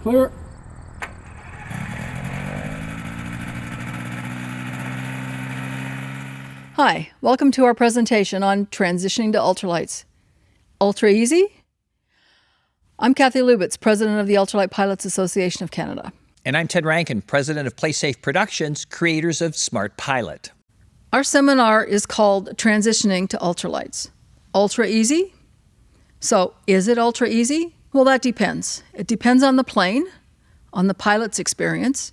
Clear. Hi, welcome to our presentation on transitioning to ultralights. Ultra easy? I'm Kathy Lubitz, president of the Ultralight Pilots Association of Canada. And I'm Ted Rankin, president of PlaySafe Productions, creators of Smart Pilot. Our seminar is called Transitioning to Ultralights. Ultra easy? So, is it ultra easy? Well, that depends. It depends on the plane, on the pilot's experience,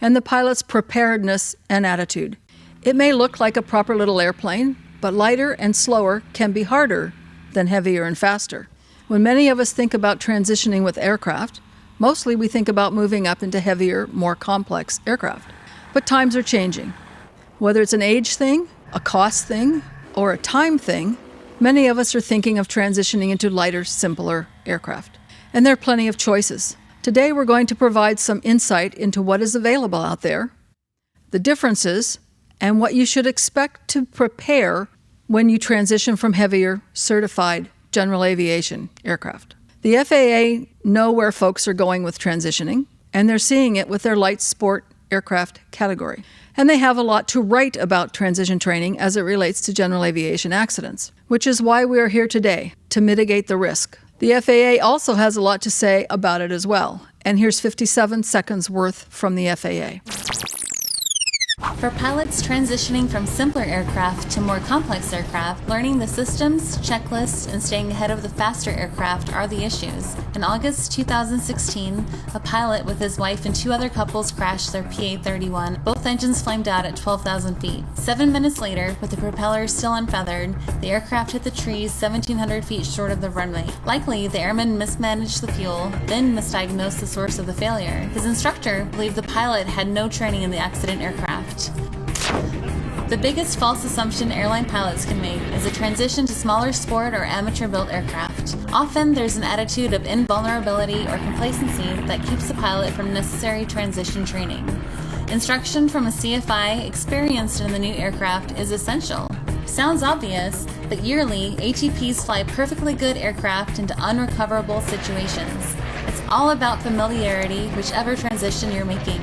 and the pilot's preparedness and attitude. It may look like a proper little airplane, but lighter and slower can be harder than heavier and faster. When many of us think about transitioning with aircraft, mostly we think about moving up into heavier, more complex aircraft. But times are changing. Whether it's an age thing, a cost thing, or a time thing, many of us are thinking of transitioning into lighter, simpler aircraft. And there are plenty of choices. Today we're going to provide some insight into what is available out there, the differences, and what you should expect to prepare when you transition from heavier, certified general aviation aircraft. The FAA know where folks are going with transitioning, and they're seeing it with their light sport aircraft category. And they have a lot to write about transition training as it relates to general aviation accidents, which is why we are here today, to mitigate the risk. The FAA also has a lot to say about it as well, and here's 57 seconds worth from the FAA. For pilots transitioning from simpler aircraft to more complex aircraft, learning the systems, checklists, and staying ahead of the faster aircraft are the issues. In August 2016, a pilot with his wife and two other couples crashed their PA-31. Both engines flamed out at 12,000 feet. 7 minutes later, with the propellers still unfeathered, the aircraft hit the trees 1,700 feet short of the runway. Likely, the airman mismanaged the fuel, then misdiagnosed the source of the failure. His instructor believed the pilot had no training in the accident aircraft. The biggest false assumption airline pilots can make is a transition to smaller sport or amateur-built aircraft. Often there's an attitude of invulnerability or complacency that keeps the pilot from necessary transition training. Instruction from a CFI experienced in the new aircraft is essential. Sounds obvious, but yearly, ATPs fly perfectly good aircraft into unrecoverable situations. It's all about familiarity, whichever transition you're making.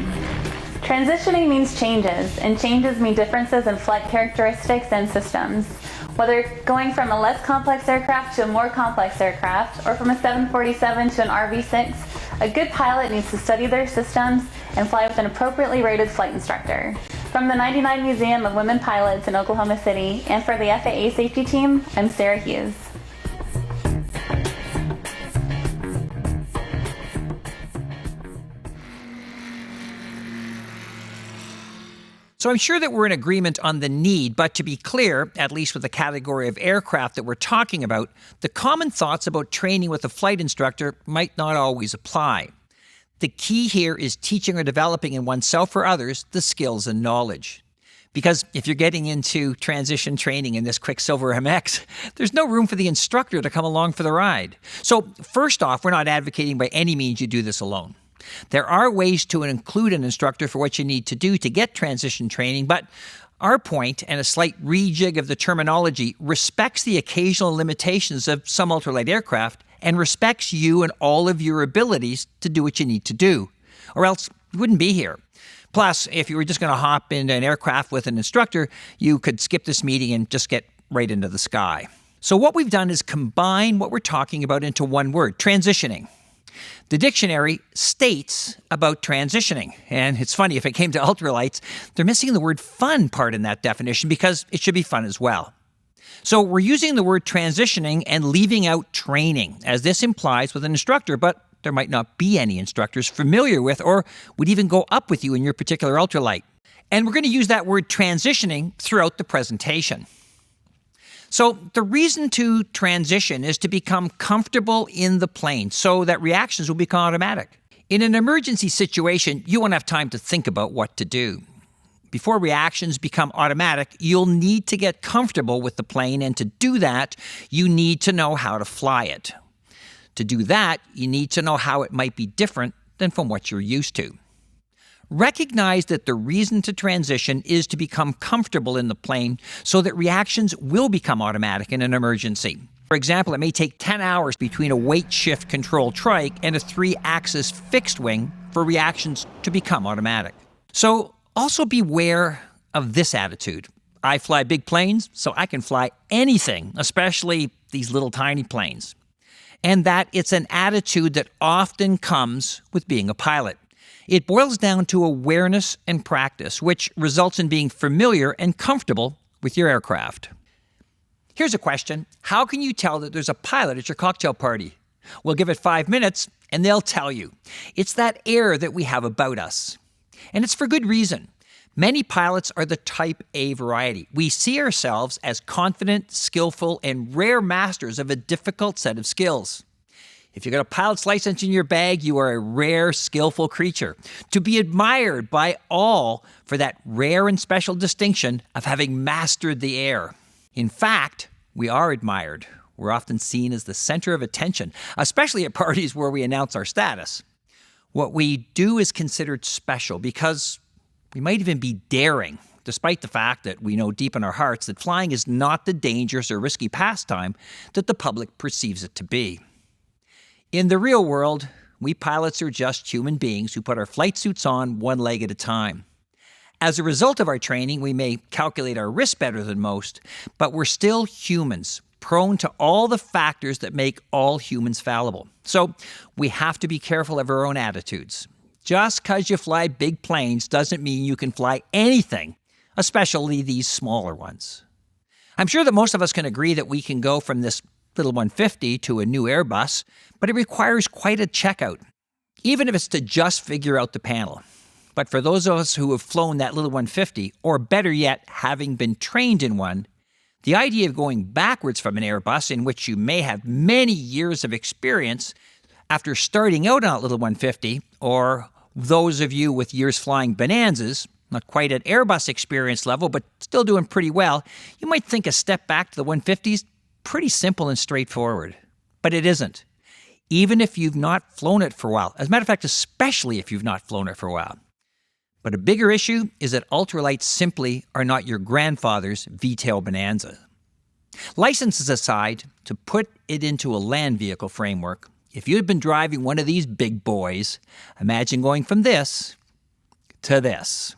Transitioning means changes, and changes mean differences in flight characteristics and systems. Whether going from a less complex aircraft to a more complex aircraft, or from a 747 to an RV6, a good pilot needs to study their systems and fly with an appropriately rated flight instructor. From the 99 Museum of Women Pilots in Oklahoma City, and for the FAA Safety Team, I'm Sarah Hughes. So I'm sure that we're in agreement on the need, but to be clear, at least with the category of aircraft that we're talking about, the common thoughts about training with a flight instructor might not always apply. The key here is teaching or developing in oneself or others the skills and knowledge. Because if you're getting into transition training in this Quicksilver MX, there's no room for the instructor to come along for the ride. So first off, we're not advocating by any means you do this alone. There are ways to include an instructor for what you need to do to get transition training, but our point, and a slight rejig of the terminology, respects the occasional limitations of some ultralight aircraft and respects you and all of your abilities to do what you need to do, or else you wouldn't be here. Plus, if you were just going to hop into an aircraft with an instructor, you could skip this meeting and just get right into the sky. So what we've done is combine what we're talking about into one word, transitioning. The dictionary states about transitioning, and it's funny, if it came to ultralights, they're missing the word fun part in that definition because it should be fun as well. So we're using the word transitioning and leaving out training, as this implies with an instructor, but there might not be any instructors familiar with or would even go up with you in your particular ultralight. And we're going to use that word transitioning throughout the presentation. So the reason to transition is to become comfortable in the plane so that reactions will become automatic. In an emergency situation, you won't have time to think about what to do. Before reactions become automatic, you'll need to get comfortable with the plane, and to do that, you need to know how to fly it. To do that, you need to know how it might be different than from what you're used to. Recognize that the reason to transition is to become comfortable in the plane so that reactions will become automatic in an emergency. For example, it may take 10 hours between a weight shift control trike and a 3-axis fixed wing for reactions to become automatic. So also beware of this attitude. I fly big planes, so I can fly anything, especially these little tiny planes. And that it's an attitude that often comes with being a pilot. It boils down to awareness and practice, which results in being familiar and comfortable with your aircraft. Here's a question. How can you tell that there's a pilot at your cocktail party? Well, give it 5 minutes and they'll tell you. It's that air that we have about us. And it's for good reason. Many pilots are the Type A variety. We see ourselves as confident, skillful, and rare masters of a difficult set of skills. If you've got a pilot's license in your bag, you are a rare, skillful creature, to be admired by all for that rare and special distinction of having mastered the air. In fact, we are admired. We're often seen as the center of attention, especially at parties where we announce our status. What we do is considered special because we might even be daring, despite the fact that we know deep in our hearts that flying is not the dangerous or risky pastime that the public perceives it to be. In the real world, we pilots are just human beings who put our flight suits on one leg at a time. As a result of our training, we may calculate our risk better than most, but we're still humans, prone to all the factors that make all humans fallible. So we have to be careful of our own attitudes. Just because you fly big planes doesn't mean you can fly anything, especially these smaller ones. I'm sure that most of us can agree that we can go from this little 150 to a new Airbus, but it requires quite a checkout, even if it's to just figure out the panel. But for those of us who have flown that little 150, or better yet, having been trained in one, the idea of going backwards from an Airbus in which you may have many years of experience after starting out on a little 150, or those of you with years flying Bonanzas, not quite at Airbus experience level, but still doing pretty well, you might think a step back to the 150s pretty simple and straightforward. But it isn't. Even if you've not flown it for a while. As a matter of fact, especially if you've not flown it for a while. But a bigger issue is that ultralights simply are not your grandfather's V-tail Bonanza. Licenses aside, to put it into a land vehicle framework, if you had been driving one of these big boys, imagine going from this to this.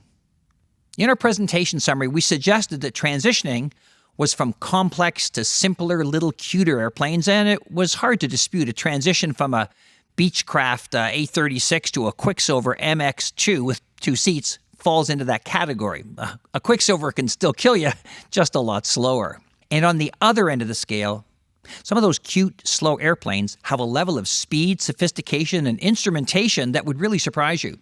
In our presentation summary, we suggested that transitioning was from complex to simpler, little cuter airplanes, and it was hard to dispute a transition from a Beechcraft A36 to a Quicksilver MX2 with 2 seats falls into that category. A Quicksilver can still kill you, just a lot slower. And on the other end of the scale, some of those cute, slow airplanes have a level of speed, sophistication, and instrumentation that would really surprise you.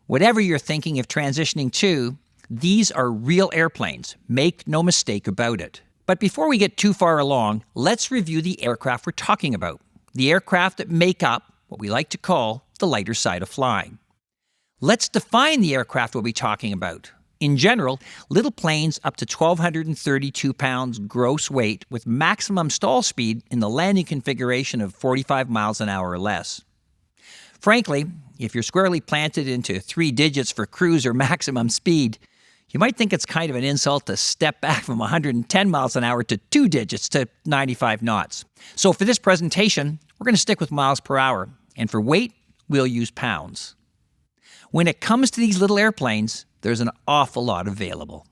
Whatever you're thinking of transitioning to, these are real airplanes. Make no mistake about it. But before we get too far along, let's review the aircraft we're talking about. The aircraft that make up what we like to call the lighter side of flying. Let's define the aircraft we'll be talking about. In general, little planes up to 1,232 pounds gross weight with maximum stall speed in the landing configuration of 45 miles an hour or less. Frankly, if you're squarely planted into 3 digits for cruise or maximum speed, you might think it's kind of an insult to step back from 110 miles an hour to 2 digits to 95 knots. So for this presentation, we're going to stick with miles per hour, and for weight, we'll use pounds. When it comes to these little airplanes, there's an awful lot available.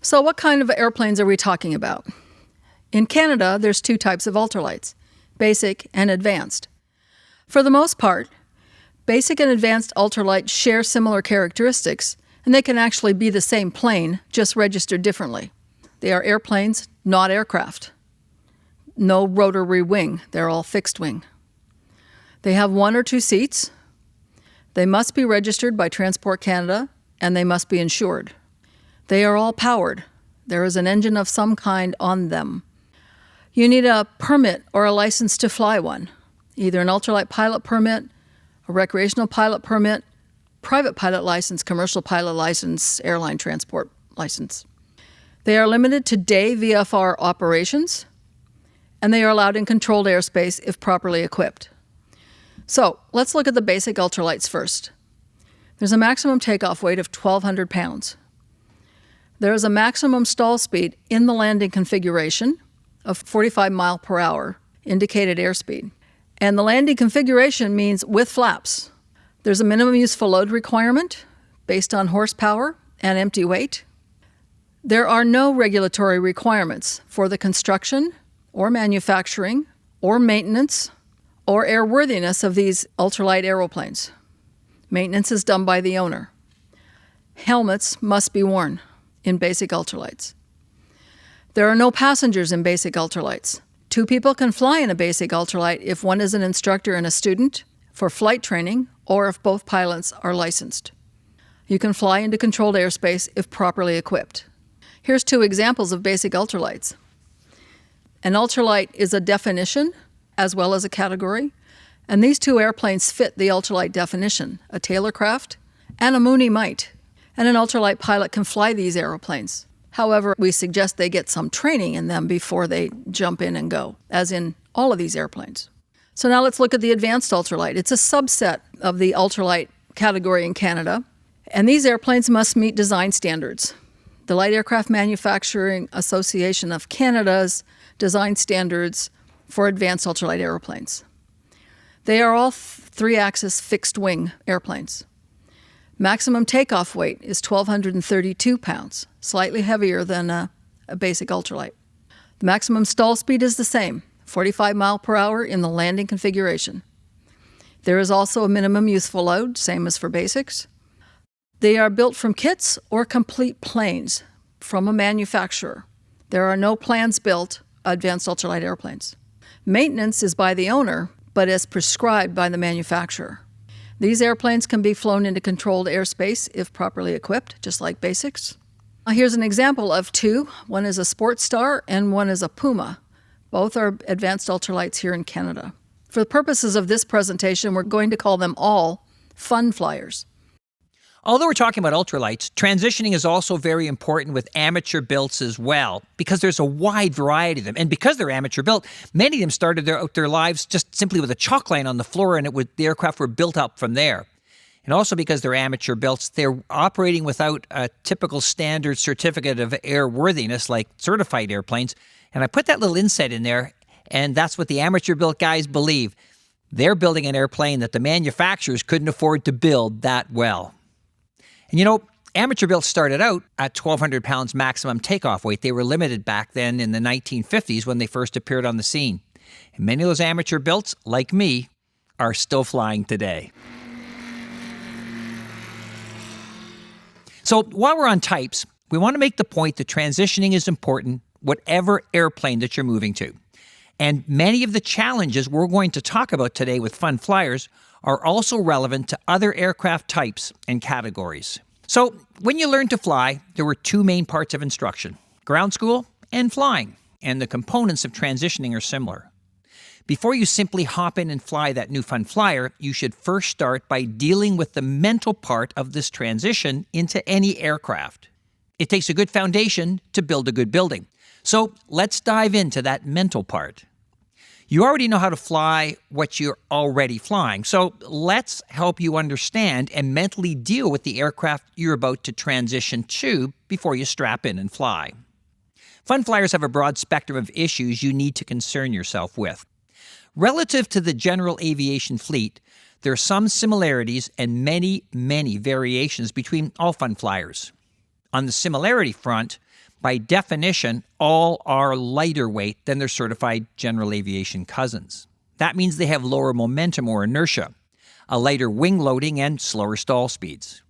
So what kind of airplanes are we talking about? In Canada, there's 2 types of ultralights, basic and advanced. For the most part, basic and advanced ultralights share similar characteristics, and they can actually be the same plane, just registered differently. They are airplanes, not aircraft. No rotary wing, they're all fixed wing. They have 1 or 2 seats. They must be registered by Transport Canada, and they must be insured. They are all powered. There is an engine of some kind on them. You need a permit or a license to fly one, either an ultralight pilot permit, a recreational pilot permit, private pilot license, commercial pilot license, airline transport license. They are limited to day VFR operations, and they are allowed in controlled airspace if properly equipped. So let's look at the basic ultralights first. There's a maximum takeoff weight of 1,200 pounds. There is a maximum stall speed in the landing configuration of 45 mile per hour indicated airspeed. And the landing configuration means with flaps. There's a minimum useful load requirement based on horsepower and empty weight. There are no regulatory requirements for the construction or manufacturing or maintenance or airworthiness of these ultralight aeroplanes. Maintenance is done by the owner. Helmets must be worn in basic ultralights. There are no passengers in basic ultralights. 2 people can fly in a basic ultralight if one is an instructor and a student for flight training or if both pilots are licensed. You can fly into controlled airspace if properly equipped. Here's 2 examples of basic ultralights. An ultralight is a definition as well as a category, and these 2 airplanes fit the ultralight definition, a Taylorcraft and a Mooney Mite. And an ultralight pilot can fly these aeroplanes. However, we suggest they get some training in them before they jump in and go, as in all of these airplanes. So now let's look at the advanced ultralight. It's a subset of the ultralight category in Canada, and these airplanes must meet design standards. The Light Aircraft Manufacturing Association of Canada's design standards for advanced ultralight airplanes. They are all 3-axis fixed-wing airplanes. Maximum takeoff weight is 1,232 pounds, slightly heavier than a basic ultralight. The maximum stall speed is the same, 45 mile per hour in the landing configuration. There is also a minimum useful load, same as for basics. They are built from kits or complete planes from a manufacturer. There are no plans built advanced ultralight airplanes. Maintenance is by the owner, but is prescribed by the manufacturer. These airplanes can be flown into controlled airspace if properly equipped, just like basics. Here's an example of 2. One is a Sports Star and one is a Puma. Both are advanced ultralights here in Canada. For the purposes of this presentation, we're going to call them all fun flyers. Although we're talking about ultralights, transitioning is also very important with amateur builds as well, because there's a wide variety of them. And because they're amateur built, many of them started their lives just simply with a chalk line on the floor, and the aircraft were built up from there. And also because they're amateur built, they're operating without a typical standard certificate of airworthiness like certified airplanes. And I put that little inset in there, and that's what the amateur built guys believe. They're building an airplane that the manufacturers couldn't afford to build that well. And you know, amateur builds started out at 1,200 pounds maximum takeoff weight. They were limited back then in the 1950s when they first appeared on the scene. And many of those amateur builds, like me, are still flying today. So while we're on types, we want to make the point that transitioning is important, whatever airplane that you're moving to. And many of the challenges we're going to talk about today with Fun Flyers are also relevant to other aircraft types and categories. So when you learn to fly, there were 2 main parts of instruction, ground school and flying, and the components of transitioning are similar. Before you simply hop in and fly that new Fun Flyer, you should first start by dealing with the mental part of this transition into any aircraft. It takes a good foundation to build a good building. So let's dive into that mental part. You already know how to fly what you're already flying, so let's help you understand and mentally deal with the aircraft you're about to transition to before you strap in and fly. Fun Flyers have a broad spectrum of issues you need to concern yourself with. Relative to the general aviation fleet, there are some similarities and many, many variations between all Fun Flyers. On the similarity front, by definition, all are lighter weight than their certified general aviation cousins. That means they have lower momentum or inertia, a lighter wing loading, and slower stall speeds.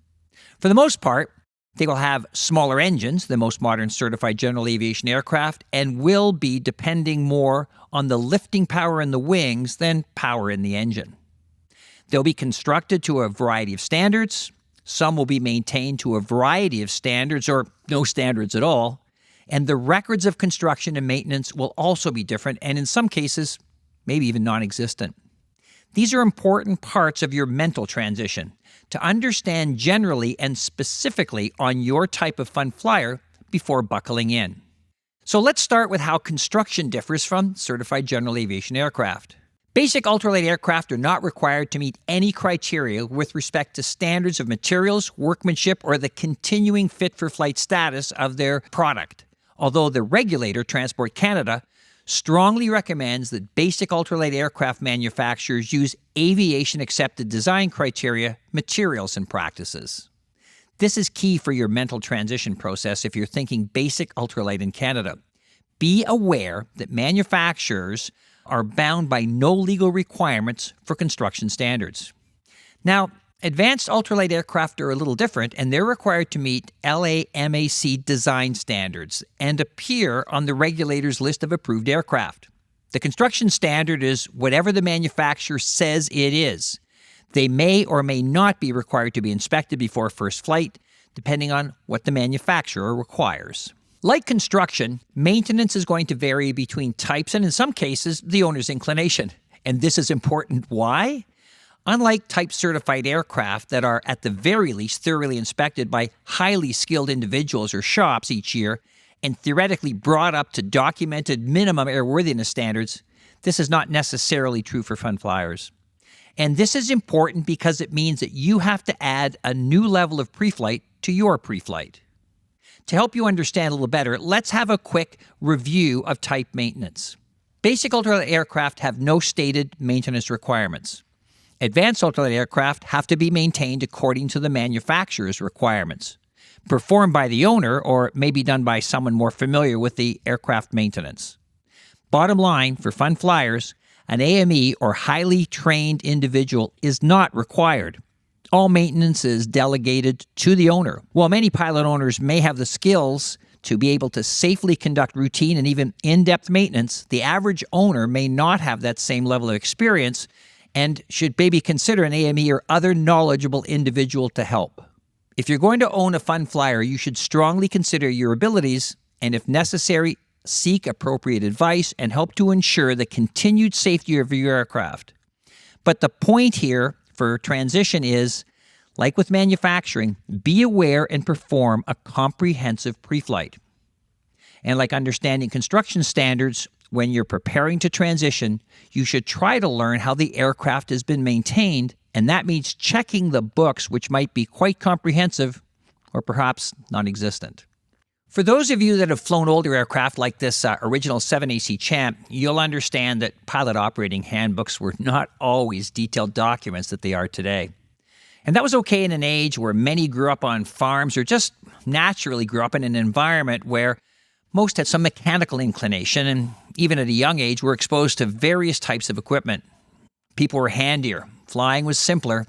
For the most part, they will have smaller engines than most modern certified general aviation aircraft and will be depending more on the lifting power in the wings than power in the engine. They'll be constructed to a variety of standards. Some will be maintained to a variety of standards or no standards at all. And the records of construction and maintenance will also be different and in some cases, maybe even non-existent. These are important parts of your mental transition to understand generally and specifically on your type of Fun Flyer before buckling in. So let's start with how construction differs from certified general aviation aircraft. Basic ultralight aircraft are not required to meet any criteria with respect to standards of materials, workmanship, or the continuing fit-for-flight status of their product. Although the regulator, Transport Canada, strongly recommends that basic ultralight aircraft manufacturers use aviation-accepted design criteria, materials, and practices. This is key for your mental transition process if you're thinking basic ultralight in Canada. Be aware that manufacturers are bound by no legal requirements for construction standards. Now, advanced ultralight aircraft are a little different, and they're required to meet LAMAC design standards and appear on the regulator's list of approved aircraft. The construction standard is whatever the manufacturer says it is. They may or may not be required to be inspected before first flight, depending on what the manufacturer requires. Like construction, maintenance is going to vary between types and, in some cases, the owner's inclination. And this is important. Why? Unlike type-certified aircraft that are, at the very least, thoroughly inspected by highly skilled individuals or shops each year and theoretically brought up to documented minimum airworthiness standards, this is not necessarily true for fun flyers. And this is important because it means that you have to add a new level of pre-flight to your pre-flight. To help you understand a little better, let's have a quick review of type maintenance. Basic ultralight aircraft have no stated maintenance requirements. Advanced ultralight aircraft have to be maintained according to the manufacturer's requirements, performed by the owner or maybe done by someone more familiar with the aircraft maintenance. Bottom line, for fun flyers, an AME or highly trained individual is not required. All maintenance is delegated to the owner. While many pilot owners may have the skills to be able to safely conduct routine and even in-depth maintenance, the average owner may not have that same level of experience and should maybe consider an AME or other knowledgeable individual to help. If you're going to own a fun flyer, you should strongly consider your abilities and, if necessary, seek appropriate advice and help to ensure the continued safety of your aircraft. But the point here for transition is, like with manufacturing, be aware and perform a comprehensive pre-flight. And like understanding construction standards, when you're preparing to transition, you should try to learn how the aircraft has been maintained, and that means checking the books, which might be quite comprehensive or perhaps non-existent. For those of you that have flown older aircraft like this original 7AC Champ, you'll understand that pilot operating handbooks were not always detailed documents that they are today. And that was okay in an age where many grew up on farms or just naturally grew up in an environment where most had some mechanical inclination and even at a young age were exposed to various types of equipment. People were handier, flying was simpler,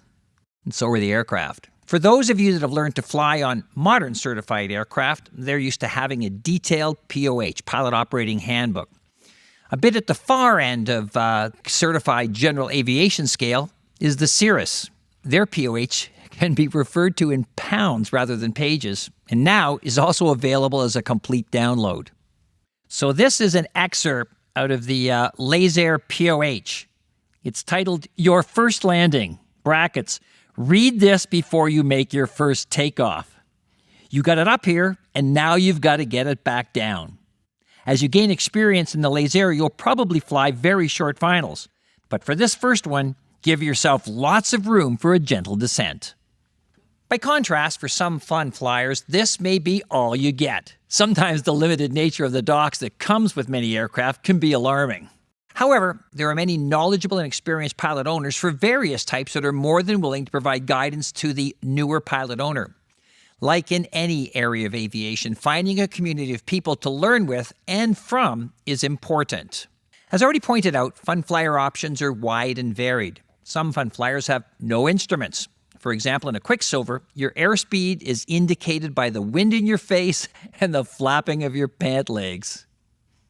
and so were the aircraft. For those of you that have learned to fly on modern certified aircraft, they're used to having a detailed POH, Pilot Operating Handbook. A bit at the far end of certified general aviation scale is the Cirrus. Their POH can be referred to in pounds rather than pages, and now is also available as a complete download. So this is an excerpt out of the Laser POH. It's titled, Your First Landing, brackets, read this before you make your first takeoff. You got it up here, and now you've got to get it back down. As you gain experience in the Laser, you'll probably fly very short finals. But for this first one, give yourself lots of room for a gentle descent. By contrast, for some fun flyers, this may be all you get. Sometimes the limited nature of the docks that comes with many aircraft can be alarming. However, there are many knowledgeable and experienced pilot owners for various types that are more than willing to provide guidance to the newer pilot owner. Like in any area of aviation, finding a community of people to learn with and from is important. As already pointed out, fun flyer options are wide and varied. Some fun flyers have no instruments. For example, in a Quicksilver, your airspeed is indicated by the wind in your face and the flapping of your pant legs.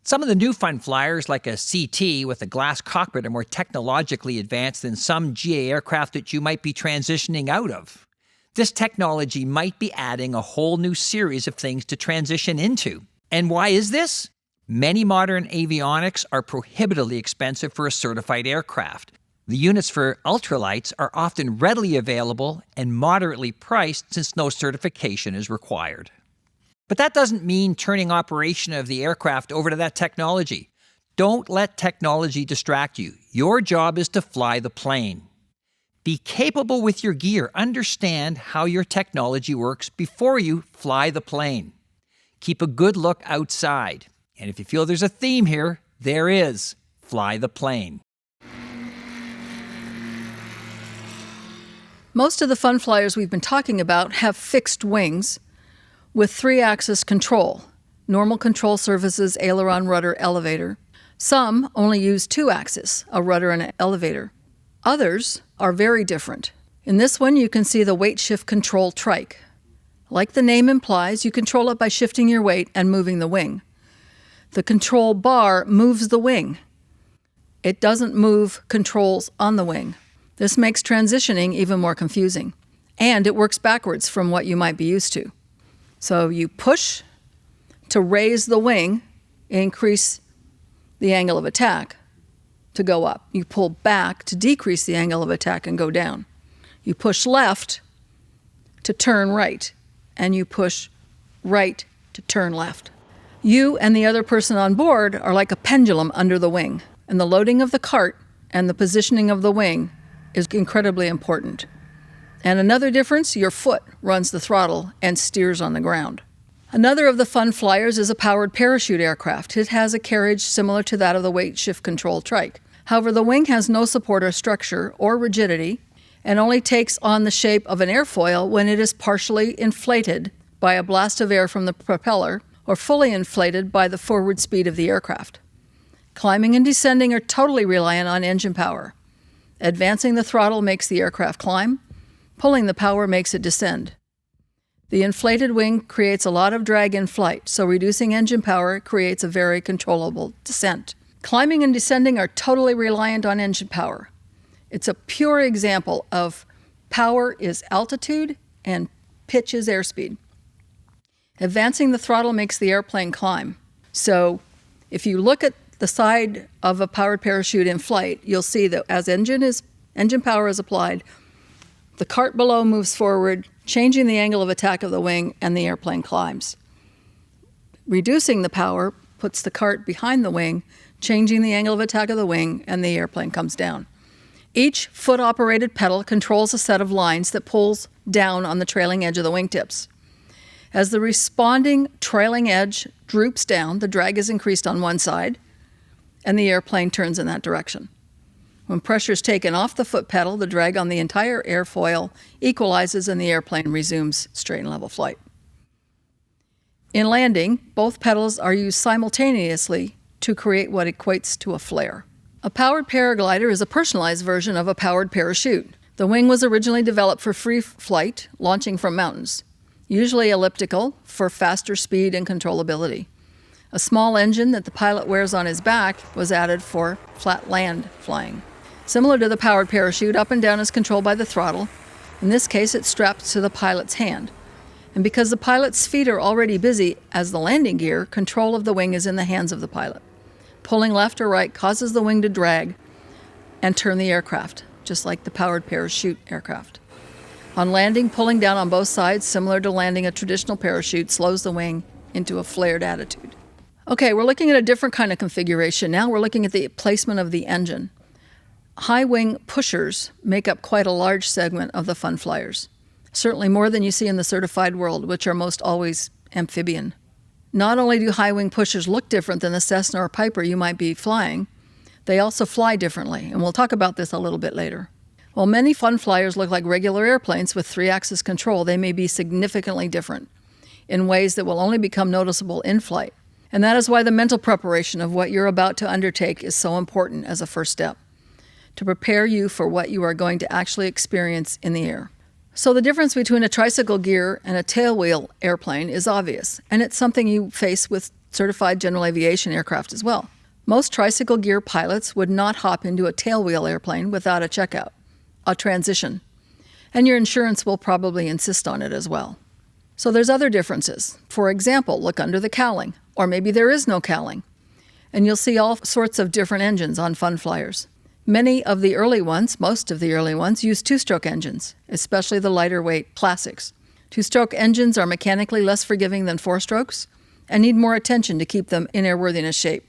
Some of the new fun flyers, like a CT with a glass cockpit, are more technologically advanced than some GA aircraft that you might be transitioning out of. This technology might be adding a whole new series of things to transition into. And why is this? Many modern avionics are prohibitively expensive for a certified aircraft. The units for ultralights are often readily available and moderately priced since no certification is required. But that doesn't mean turning operation of the aircraft over to that technology. Don't let technology distract you. Your job is to fly the plane. Be capable with your gear. Understand how your technology works before you fly the plane. Keep a good look outside. And if you feel there's a theme here, there is. Fly the plane. Most of the fun flyers we've been talking about have fixed wings with 3-axis control, normal control surfaces, aileron, rudder, elevator. Some only use 2-axis, a rudder and an elevator. Others are very different. In this one, you can see the weight shift control trike. Like the name implies, you control it by shifting your weight and moving the wing. The control bar moves the wing. It doesn't move controls on the wing. This makes transitioning even more confusing. And it works backwards from what you might be used to. So you push to raise the wing, increase the angle of attack to go up. You pull back to decrease the angle of attack and go down. You push left to turn right, and you push right to turn left. You and the other person on board are like a pendulum under the wing, and the loading of the cart and the positioning of the wing is incredibly important. And another difference, your foot runs the throttle and steers on the ground. Another of the fun flyers is a powered parachute aircraft. It has a carriage similar to that of the weight shift control trike. However, the wing has no support or structure or rigidity and only takes on the shape of an airfoil when it is partially inflated by a blast of air from the propeller or fully inflated by the forward speed of the aircraft. Climbing and descending are totally reliant on engine power. Advancing the throttle makes the aircraft climb. Pulling the power makes it descend. The inflated wing creates a lot of drag in flight, so reducing engine power creates a very controllable descent. Climbing and descending are totally reliant on engine power. It's a pure example of power is altitude and pitch is airspeed. Advancing the throttle makes the airplane climb. So if you look at the side of a powered parachute in flight, you'll see that as engine power is applied, the cart below moves forward, changing the angle of attack of the wing, and the airplane climbs. Reducing the power puts the cart behind the wing, changing the angle of attack of the wing, and the airplane comes down. Each foot-operated pedal controls a set of lines that pulls down on the trailing edge of the wingtips. As the responding trailing edge droops down, the drag is increased on one side, and the airplane turns in that direction. When pressure is taken off the foot pedal, the drag on the entire airfoil equalizes and the airplane resumes straight and level flight. In landing, both pedals are used simultaneously to create what equates to a flare. A powered paraglider is a personalized version of a powered parachute. The wing was originally developed for free flight, launching from mountains, usually elliptical for faster speed and controllability. A small engine that the pilot wears on his back was added for flat land flying. Similar to the powered parachute, up and down is controlled by the throttle. In this case, it's strapped to the pilot's hand. And because the pilot's feet are already busy as the landing gear, control of the wing is in the hands of the pilot. Pulling left or right causes the wing to drag and turn the aircraft, just like the powered parachute aircraft. On landing, pulling down on both sides, similar to landing a traditional parachute, slows the wing into a flared attitude. Okay, we're looking at a different kind of configuration. Now we're looking at the placement of the engine. High wing pushers make up quite a large segment of the fun flyers, certainly more than you see in the certified world, which are most always amphibian. Not only do high wing pushers look different than the Cessna or Piper you might be flying, they also fly differently, and we'll talk about this a little bit later. While many fun flyers look like regular airplanes with 3-axis control, they may be significantly different in ways that will only become noticeable in flight. And that is why the mental preparation of what you're about to undertake is so important as a first step, to prepare you for what you are going to actually experience in the air. So the difference between a tricycle gear and a tailwheel airplane is obvious, and it's something you face with certified general aviation aircraft as well. Most tricycle gear pilots would not hop into a tailwheel airplane without a checkout, a transition, and your insurance will probably insist on it as well. So there's other differences. For example, look under the cowling, or maybe there is no cowling, and you'll see all sorts of different engines on fun flyers. Many of the early ones, most of the early ones, use two-stroke engines, especially the lighter weight classics. Two-stroke engines are mechanically less forgiving than four strokes and need more attention to keep them in airworthiness shape.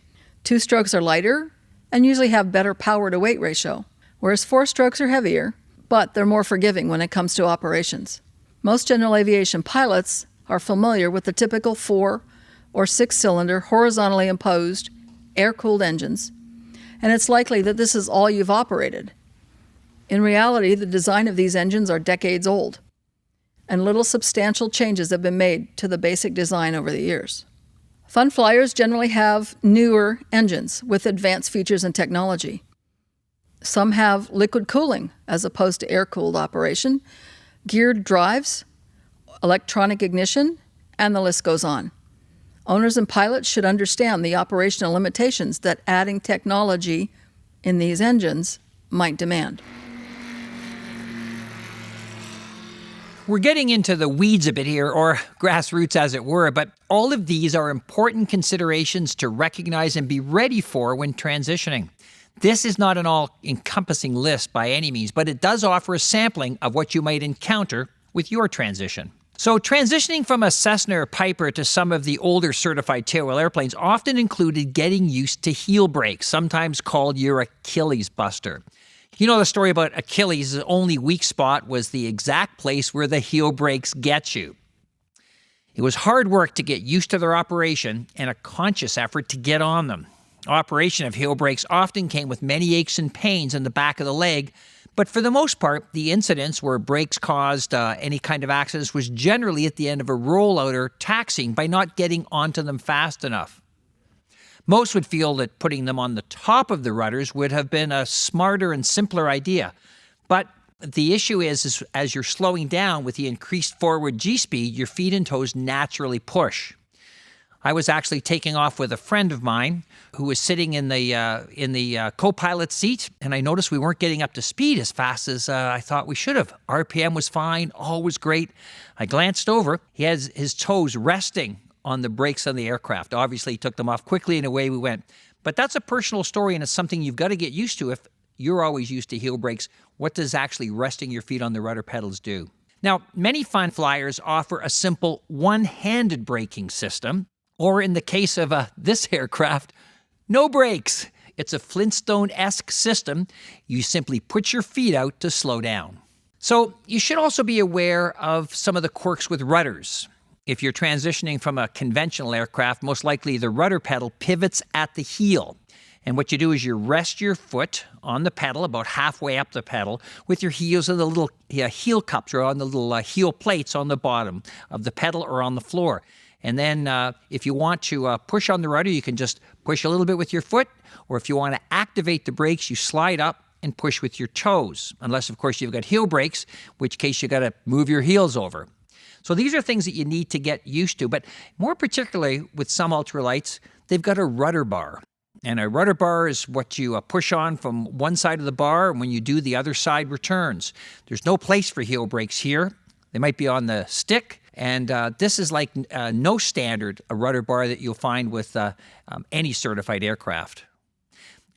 2 strokes are lighter and usually have better power to weight ratio, whereas 4 strokes are heavier, but they're more forgiving when it comes to operations. Most general aviation pilots are familiar with the typical 4 or 6-cylinder horizontally imposed air-cooled engines, and it's likely that this is all you've operated. In reality, the design of these engines are decades old, and little substantial changes have been made to the basic design over the years. Fun flyers generally have newer engines with advanced features and technology. Some have liquid cooling as opposed to air-cooled operation, geared drives, electronic ignition, and the list goes on. Owners and pilots should understand the operational limitations that adding technology in these engines might demand. We're getting into the weeds a bit here, or grassroots as it were, but all of these are important considerations to recognize and be ready for when transitioning. This is not an all-encompassing list by any means, but it does offer a sampling of what you might encounter with your transition. So transitioning from a Cessna or Piper to some of the older certified tailwheel airplanes often included getting used to heel brakes, sometimes called your Achilles buster. You know the story about Achilles' only weak spot was the exact place where the heel brakes get you. It was hard work to get used to their operation and a conscious effort to get on them. Operation of heel brakes often came with many aches and pains in the back of the leg, but for the most part, the incidents where brakes caused any kind of accidents was generally at the end of a rollout or taxiing by not getting onto them fast enough. Most would feel that putting them on the top of the rudders would have been a smarter and simpler idea. But the issue is as you're slowing down with the increased forward G-speed, your feet and toes naturally push. I was actually taking off with a friend of mine who was sitting in the co-pilot seat, and I noticed we weren't getting up to speed as fast as I thought we should have. RPM was fine, all was great. I glanced over. He has his toes resting on the brakes on the aircraft. Obviously, he took them off quickly and away we went. But that's a personal story, and it's something you've got to get used to if you're always used to heel brakes. What does actually resting your feet on the rudder pedals do? Now, many fun flyers offer a simple one-handed braking system, or in the case of this aircraft, no brakes. It's a Flintstone-esque system. You simply put your feet out to slow down. So you should also be aware of some of the quirks with rudders. If you're transitioning from a conventional aircraft, most likely the rudder pedal pivots at the heel. And what you do is you rest your foot on the pedal about halfway up the pedal with your heels on the little heel cups or on the little heel plates on the bottom of the pedal or on the floor. And then if you want to push on the rudder, you can just push a little bit with your foot. Or if you want to activate the brakes, you slide up and push with your toes. Unless, of course, you've got heel brakes, in which case you got to move your heels over. So these are things that you need to get used to, but more particularly with some ultralights, they've got a rudder bar. And a rudder bar is what you push on from one side of the bar, and when you do, the other side returns. There's no place for heel brakes here. They might be on the stick, and this is like no standard a rudder bar that you'll find with any certified aircraft.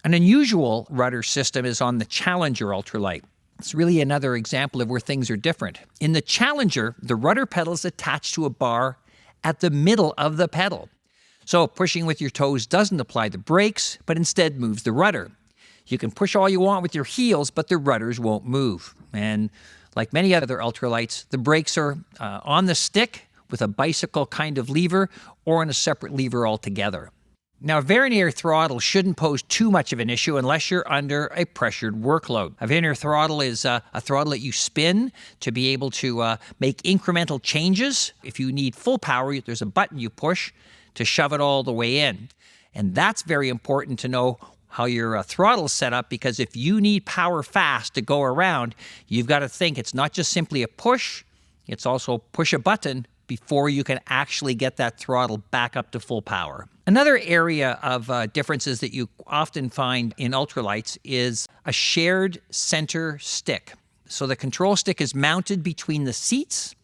An unusual rudder system is on the Challenger ultralight. It's really another example of where things are different. In the Challenger, the rudder pedal is attached to a bar at the middle of the pedal. So pushing with your toes doesn't apply the brakes, but instead moves the rudder. You can push all you want with your heels, but the rudders won't move. And like many other ultralights, the brakes are on the stick with a bicycle kind of lever or on a separate lever altogether. Now, a Vernier throttle shouldn't pose too much of an issue unless you're under a pressured workload. A Vernier throttle is a throttle that you spin to be able to make incremental changes. If you need full power, there's a button you push to shove it all the way in. And that's very important to know how your throttle is set up, because if you need power fast to go around, you've got to think it's not just simply a push, it's also push a button before you can actually get that throttle back up to full power. Another area of differences that you often find in ultralights is a shared center stick. So the control stick is mounted between the seats,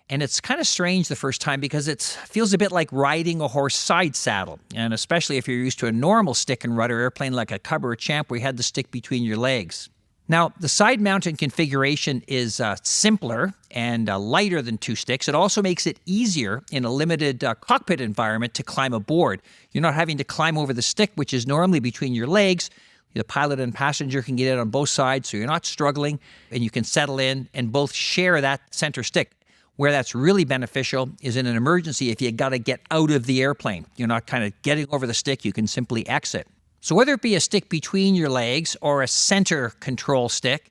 and it's kind of strange the first time because it feels a bit like riding a horse side saddle, and especially if you're used to a normal stick and rudder airplane like a Cub or a Champ where you had the stick between your legs. Now, the side mounted configuration is simpler and lighter than two sticks. It also makes it easier in a limited cockpit environment to climb aboard. You're not having to climb over the stick, which is normally between your legs. The pilot and passenger can get in on both sides, so you're not struggling, and you can settle in and both share that center stick. Where that's really beneficial is in an emergency if you got to get out of the airplane. You're not kind of getting over the stick, you can simply exit. So whether it be a stick between your legs or a center control stick,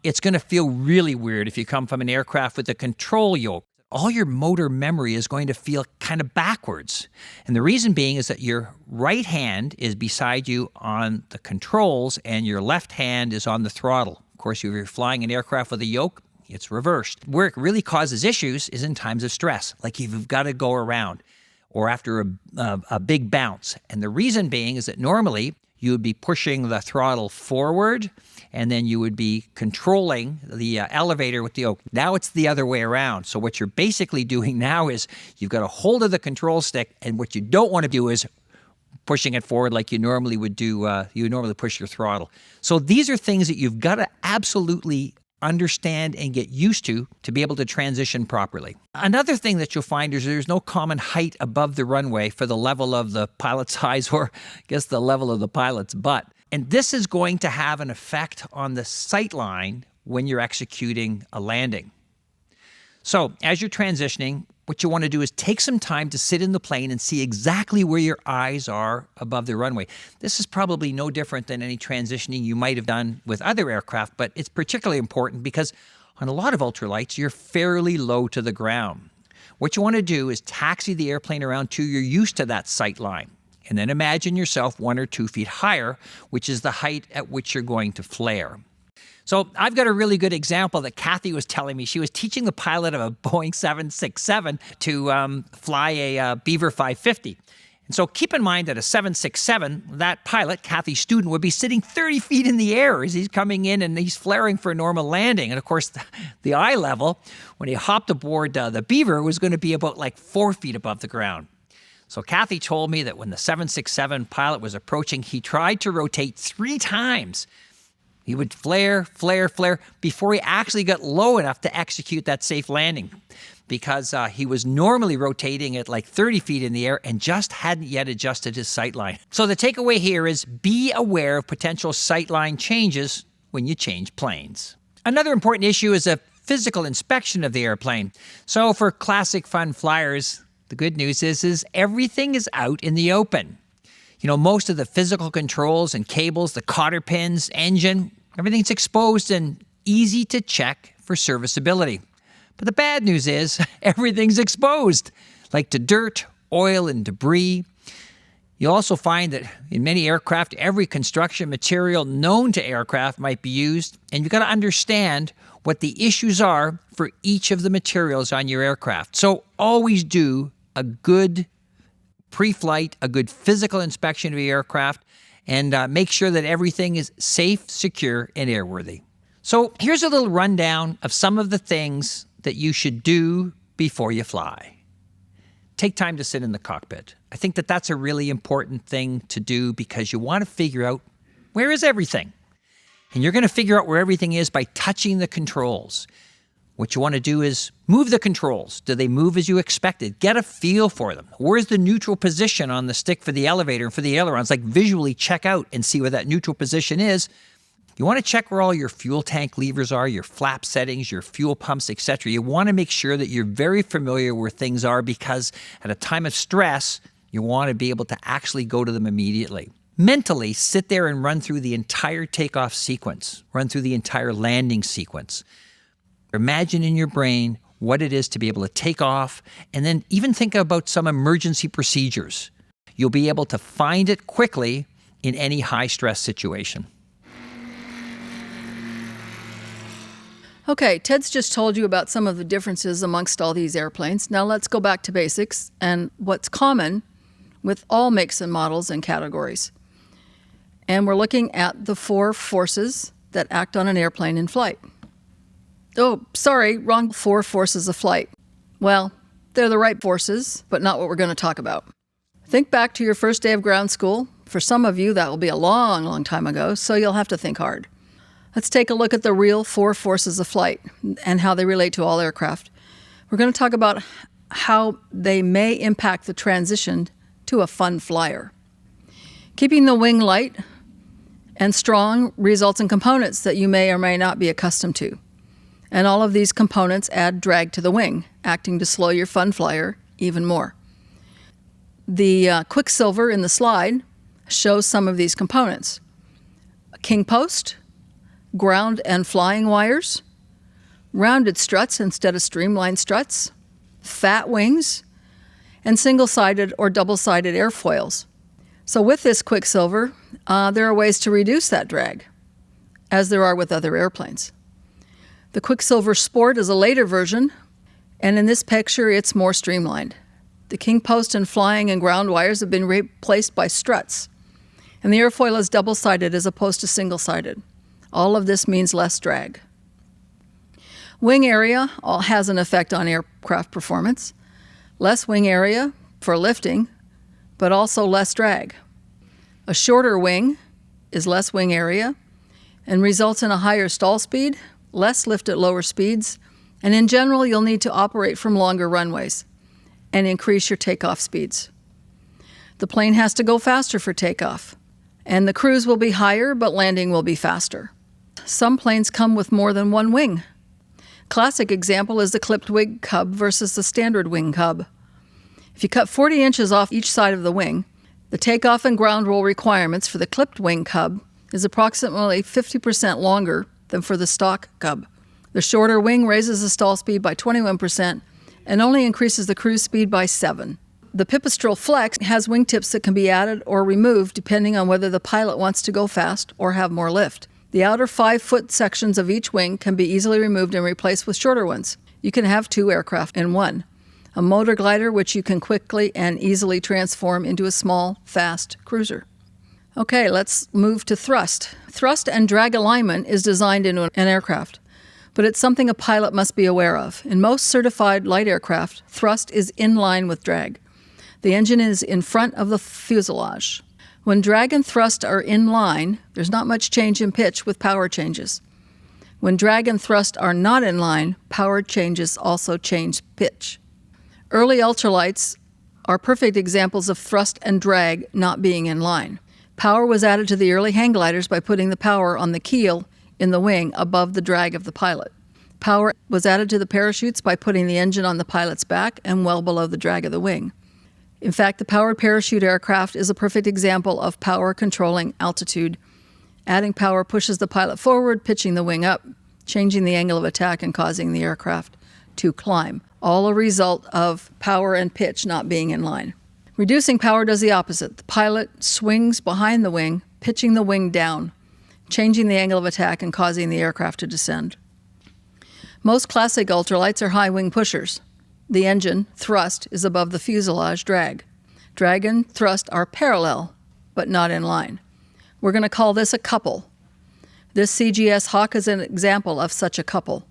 it's going to feel really weird if you come from an aircraft with a control yoke. All your motor memory is going to feel kind of backwards. And the reason being is that your right hand is beside you on the controls and your left hand is on the throttle. Of course, if you're flying an aircraft with a yoke, it's reversed. Where it really causes issues is in times of stress, like if you've got to go around or after a big bounce. And the reason being is that normally you would be pushing the throttle forward and then you would be controlling the elevator with the yoke. Now it's the other way around. So what you're basically doing now is you've got a hold of the control stick, and what you don't want to do is pushing it forward like you normally would do. You would normally push your throttle. So these are things that you've got to absolutely understand and get used to be able to transition properly. Another thing that you'll find is there's no common height above the runway for the level of the pilot's eyes, or I guess the level of the pilot's butt. And this is going to have an effect on the sight line when you're executing a landing. So as you're transitioning, what you want to do is take some time to sit in the plane and see exactly where your eyes are above the runway. This is probably no different than any transitioning you might have done with other aircraft, but it's particularly important because on a lot of ultralights, you're fairly low to the ground. What you want to do is taxi the airplane around till you're used to that sight line. And then imagine yourself 1 or 2 feet higher, which is the height at which you're going to flare. So I've got a really good example that Kathy was telling me. She was teaching the pilot of a Boeing 767 to fly a Beaver 550. And so keep in mind that a 767, that pilot, Kathy's student, would be sitting 30 feet in the air as he's coming in and he's flaring for a normal landing. And of course, the eye level, when he hopped aboard the Beaver, was going to be about like 4 feet above the ground. So Kathy told me that when the 767 pilot was approaching, he tried to rotate 3 times. He would flare, flare, flare before he actually got low enough to execute that safe landing, because he was normally rotating at like 30 feet in the air and just hadn't yet adjusted his sight line. So the takeaway here is be aware of potential sight line changes when you change planes. Another important issue is a physical inspection of the airplane. So for classic fun flyers, the good news is everything is out in the open. You know, most of the physical controls and cables, the cotter pins, engine, everything's exposed and easy to check for serviceability. But the bad news is everything's exposed, like to dirt, oil, and debris. You'll also find that in many aircraft, every construction material known to aircraft might be used, and you've got to understand what the issues are for each of the materials on your aircraft. So always do a good pre-flight, a good physical inspection of the aircraft, and make sure that everything is safe, secure, and airworthy. So here's a little rundown of some of the things that you should do before you fly. Take time to sit in the cockpit. I think that that's a really important thing to do because you want to figure out where is everything. And you're going to figure out where everything is by touching the controls. What you want to do is move the controls. Do they move as you expected? Get a feel for them. Where's the neutral position on the stick for the elevator and for the ailerons? Like visually check out and see where that neutral position is. You want to check where all your fuel tank levers are, your flap settings, your fuel pumps, etc. You want to make sure that you're very familiar where things are, because at a time of stress, you want to be able to actually go to them immediately. Mentally, sit there and run through the entire takeoff sequence, run through the entire landing sequence. Imagine in your brain what it is to be able to take off, and then even think about some emergency procedures. You'll be able to find it quickly in any high-stress situation. Okay, Ted's just told you about some of the differences amongst all these airplanes. Now let's go back to basics and what's common with all makes and models and categories. And we're looking at the 4 forces that act on an airplane in flight. Oh, sorry, wrong 4 forces of flight. Well, they're the right forces, but not what we're going to talk about. Think back to your first day of ground school. For some of you, that will be a long, long time ago, so you'll have to think hard. Let's take a look at the real 4 forces of flight and how they relate to all aircraft. We're going to talk about how they may impact the transition to a fun flyer. Keeping the wing light and strong results in components that you may or may not be accustomed to. And all of these components add drag to the wing, acting to slow your fun flyer even more. The quicksilver in the slide shows some of these components. A king post, ground and flying wires, rounded struts instead of streamlined struts, fat wings, and single-sided or double-sided airfoils. So with this quicksilver, there are ways to reduce that drag, as there are with other airplanes. The Quicksilver Sport is a later version, and in this picture, it's more streamlined. The king post and flying and ground wires have been replaced by struts, and the airfoil is double-sided as opposed to single-sided. All of this means less drag. Wing area has an effect on aircraft performance. Less wing area for lifting, but also less drag. A shorter wing is less wing area and results in a higher stall speed, less lift at lower speeds, and in general, you'll need to operate from longer runways and increase your takeoff speeds. The plane has to go faster for takeoff, and the cruise will be higher, but landing will be faster. Some planes come with more than one wing. Classic example is the clipped wing cub versus the standard wing cub. If you cut 40 inches off each side of the wing, the takeoff and ground roll requirements for the clipped wing cub is approximately 50% longer than for the stock cub. The shorter wing raises the stall speed by 21% and only increases the cruise speed by 7%. The Pipistrel Flex has wingtips that can be added or removed depending on whether the pilot wants to go fast or have more lift. The outer 5-foot sections of each wing can be easily removed and replaced with shorter ones. You can have 2 aircraft in one. A motor glider, which you can quickly and easily transform into a small, fast cruiser. Okay, let's move to thrust. Thrust and drag alignment is designed into an aircraft, but it's something a pilot must be aware of. In most certified light aircraft, thrust is in line with drag. The engine is in front of the fuselage. When drag and thrust are in line, there's not much change in pitch with power changes. When drag and thrust are not in line, power changes also change pitch. Early ultralights are perfect examples of thrust and drag not being in line. Power was added to the early hang gliders by putting the power on the keel in the wing above the drag of the pilot. Power was added to the parachutes by putting the engine on the pilot's back and well below the drag of the wing. In fact, the powered parachute aircraft is a perfect example of power controlling altitude. Adding power pushes the pilot forward, pitching the wing up, changing the angle of attack, and causing the aircraft to climb. All a result of power and pitch not being in line. Reducing power does the opposite. The pilot swings behind the wing, pitching the wing down, changing the angle of attack, and causing the aircraft to descend. Most classic ultralights are high wing pushers. The engine, thrust, is above the fuselage drag. Drag and thrust are parallel, but not in line. We're going to call this a couple. This CGS Hawk is an example of such a couple.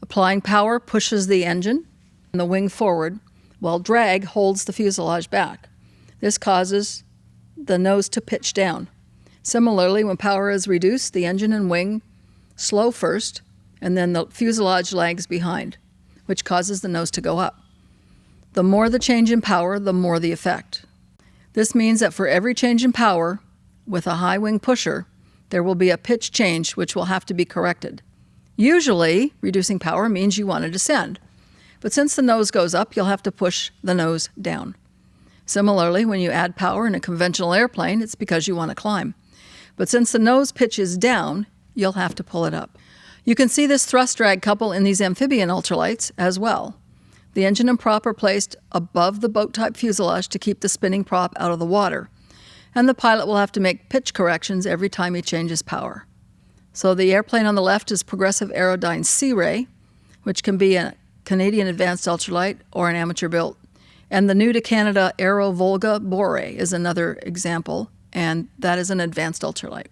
Applying power pushes the engine and the wing forward, while drag holds the fuselage back. This causes the nose to pitch down. Similarly, when power is reduced, the engine and wing slow first, and then the fuselage lags behind, which causes the nose to go up. The more the change in power, the more the effect. This means that for every change in power with a high wing pusher, there will be a pitch change which will have to be corrected. Usually, reducing power means you want to descend. But since the nose goes up, you'll have to push the nose down. Similarly, when you add power in a conventional airplane, it's because you want to climb. But since the nose pitches down, you'll have to pull it up. You can see this thrust-drag couple in these amphibian ultralights as well. The engine and prop are placed above the boat-type fuselage to keep the spinning prop out of the water, and the pilot will have to make pitch corrections every time he changes power. So the airplane on the left is Progressive Aerodyne Sea Ray, which can be a Canadian advanced ultralight or an amateur-built. And the new to Canada Aero Volga Bore is another example, and that is an advanced ultralight.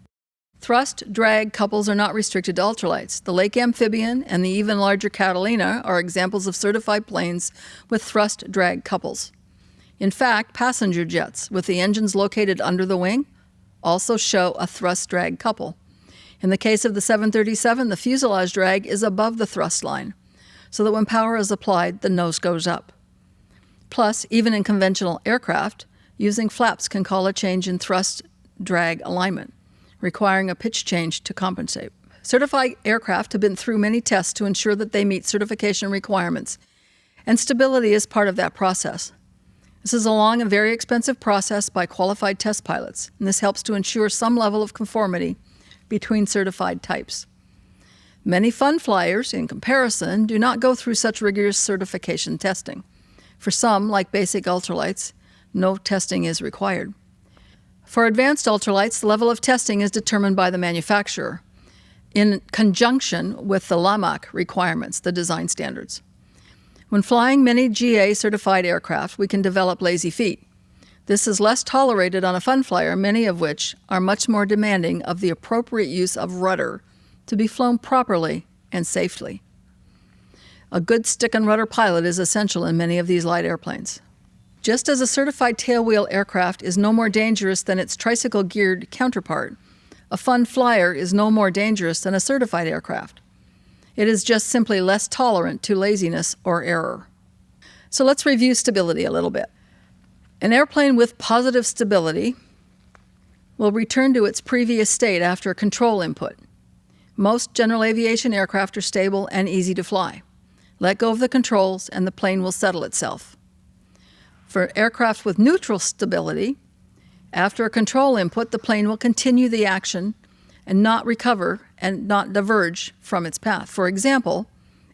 Thrust-drag couples are not restricted to ultralights. The Lake Amphibian and the even larger Catalina are examples of certified planes with thrust-drag couples. In fact, passenger jets with the engines located under the wing also show a thrust-drag couple. In the case of the 737, the fuselage drag is above the thrust line, so that when power is applied, the nose goes up. Plus, even in conventional aircraft, using flaps can cause a change in thrust drag alignment, requiring a pitch change to compensate. Certified aircraft have been through many tests to ensure that they meet certification requirements, and stability is part of that process. This is a long and very expensive process by qualified test pilots, and this helps to ensure some level of conformity between certified types. Many fun flyers, in comparison, do not go through such rigorous certification testing. For some, like basic ultralights, no testing is required. For advanced ultralights, the level of testing is determined by the manufacturer, in conjunction with the LAMAC requirements, the design standards. When flying many GA-certified aircraft, we can develop lazy feet. This is less tolerated on a fun flyer, many of which are much more demanding of the appropriate use of rudder to be flown properly and safely. A good stick and rudder pilot is essential in many of these light airplanes. Just as a certified tailwheel aircraft is no more dangerous than its tricycle-geared counterpart, a fun flyer is no more dangerous than a certified aircraft. It is just simply less tolerant to laziness or error. So let's review stability a little bit. An airplane with positive stability will return to its previous state after a control input. Most general aviation aircraft are stable and easy to fly. Let go of the controls and the plane will settle itself. For aircraft with neutral stability, after a control input, the plane will continue the action and not recover and not diverge from its path. For example,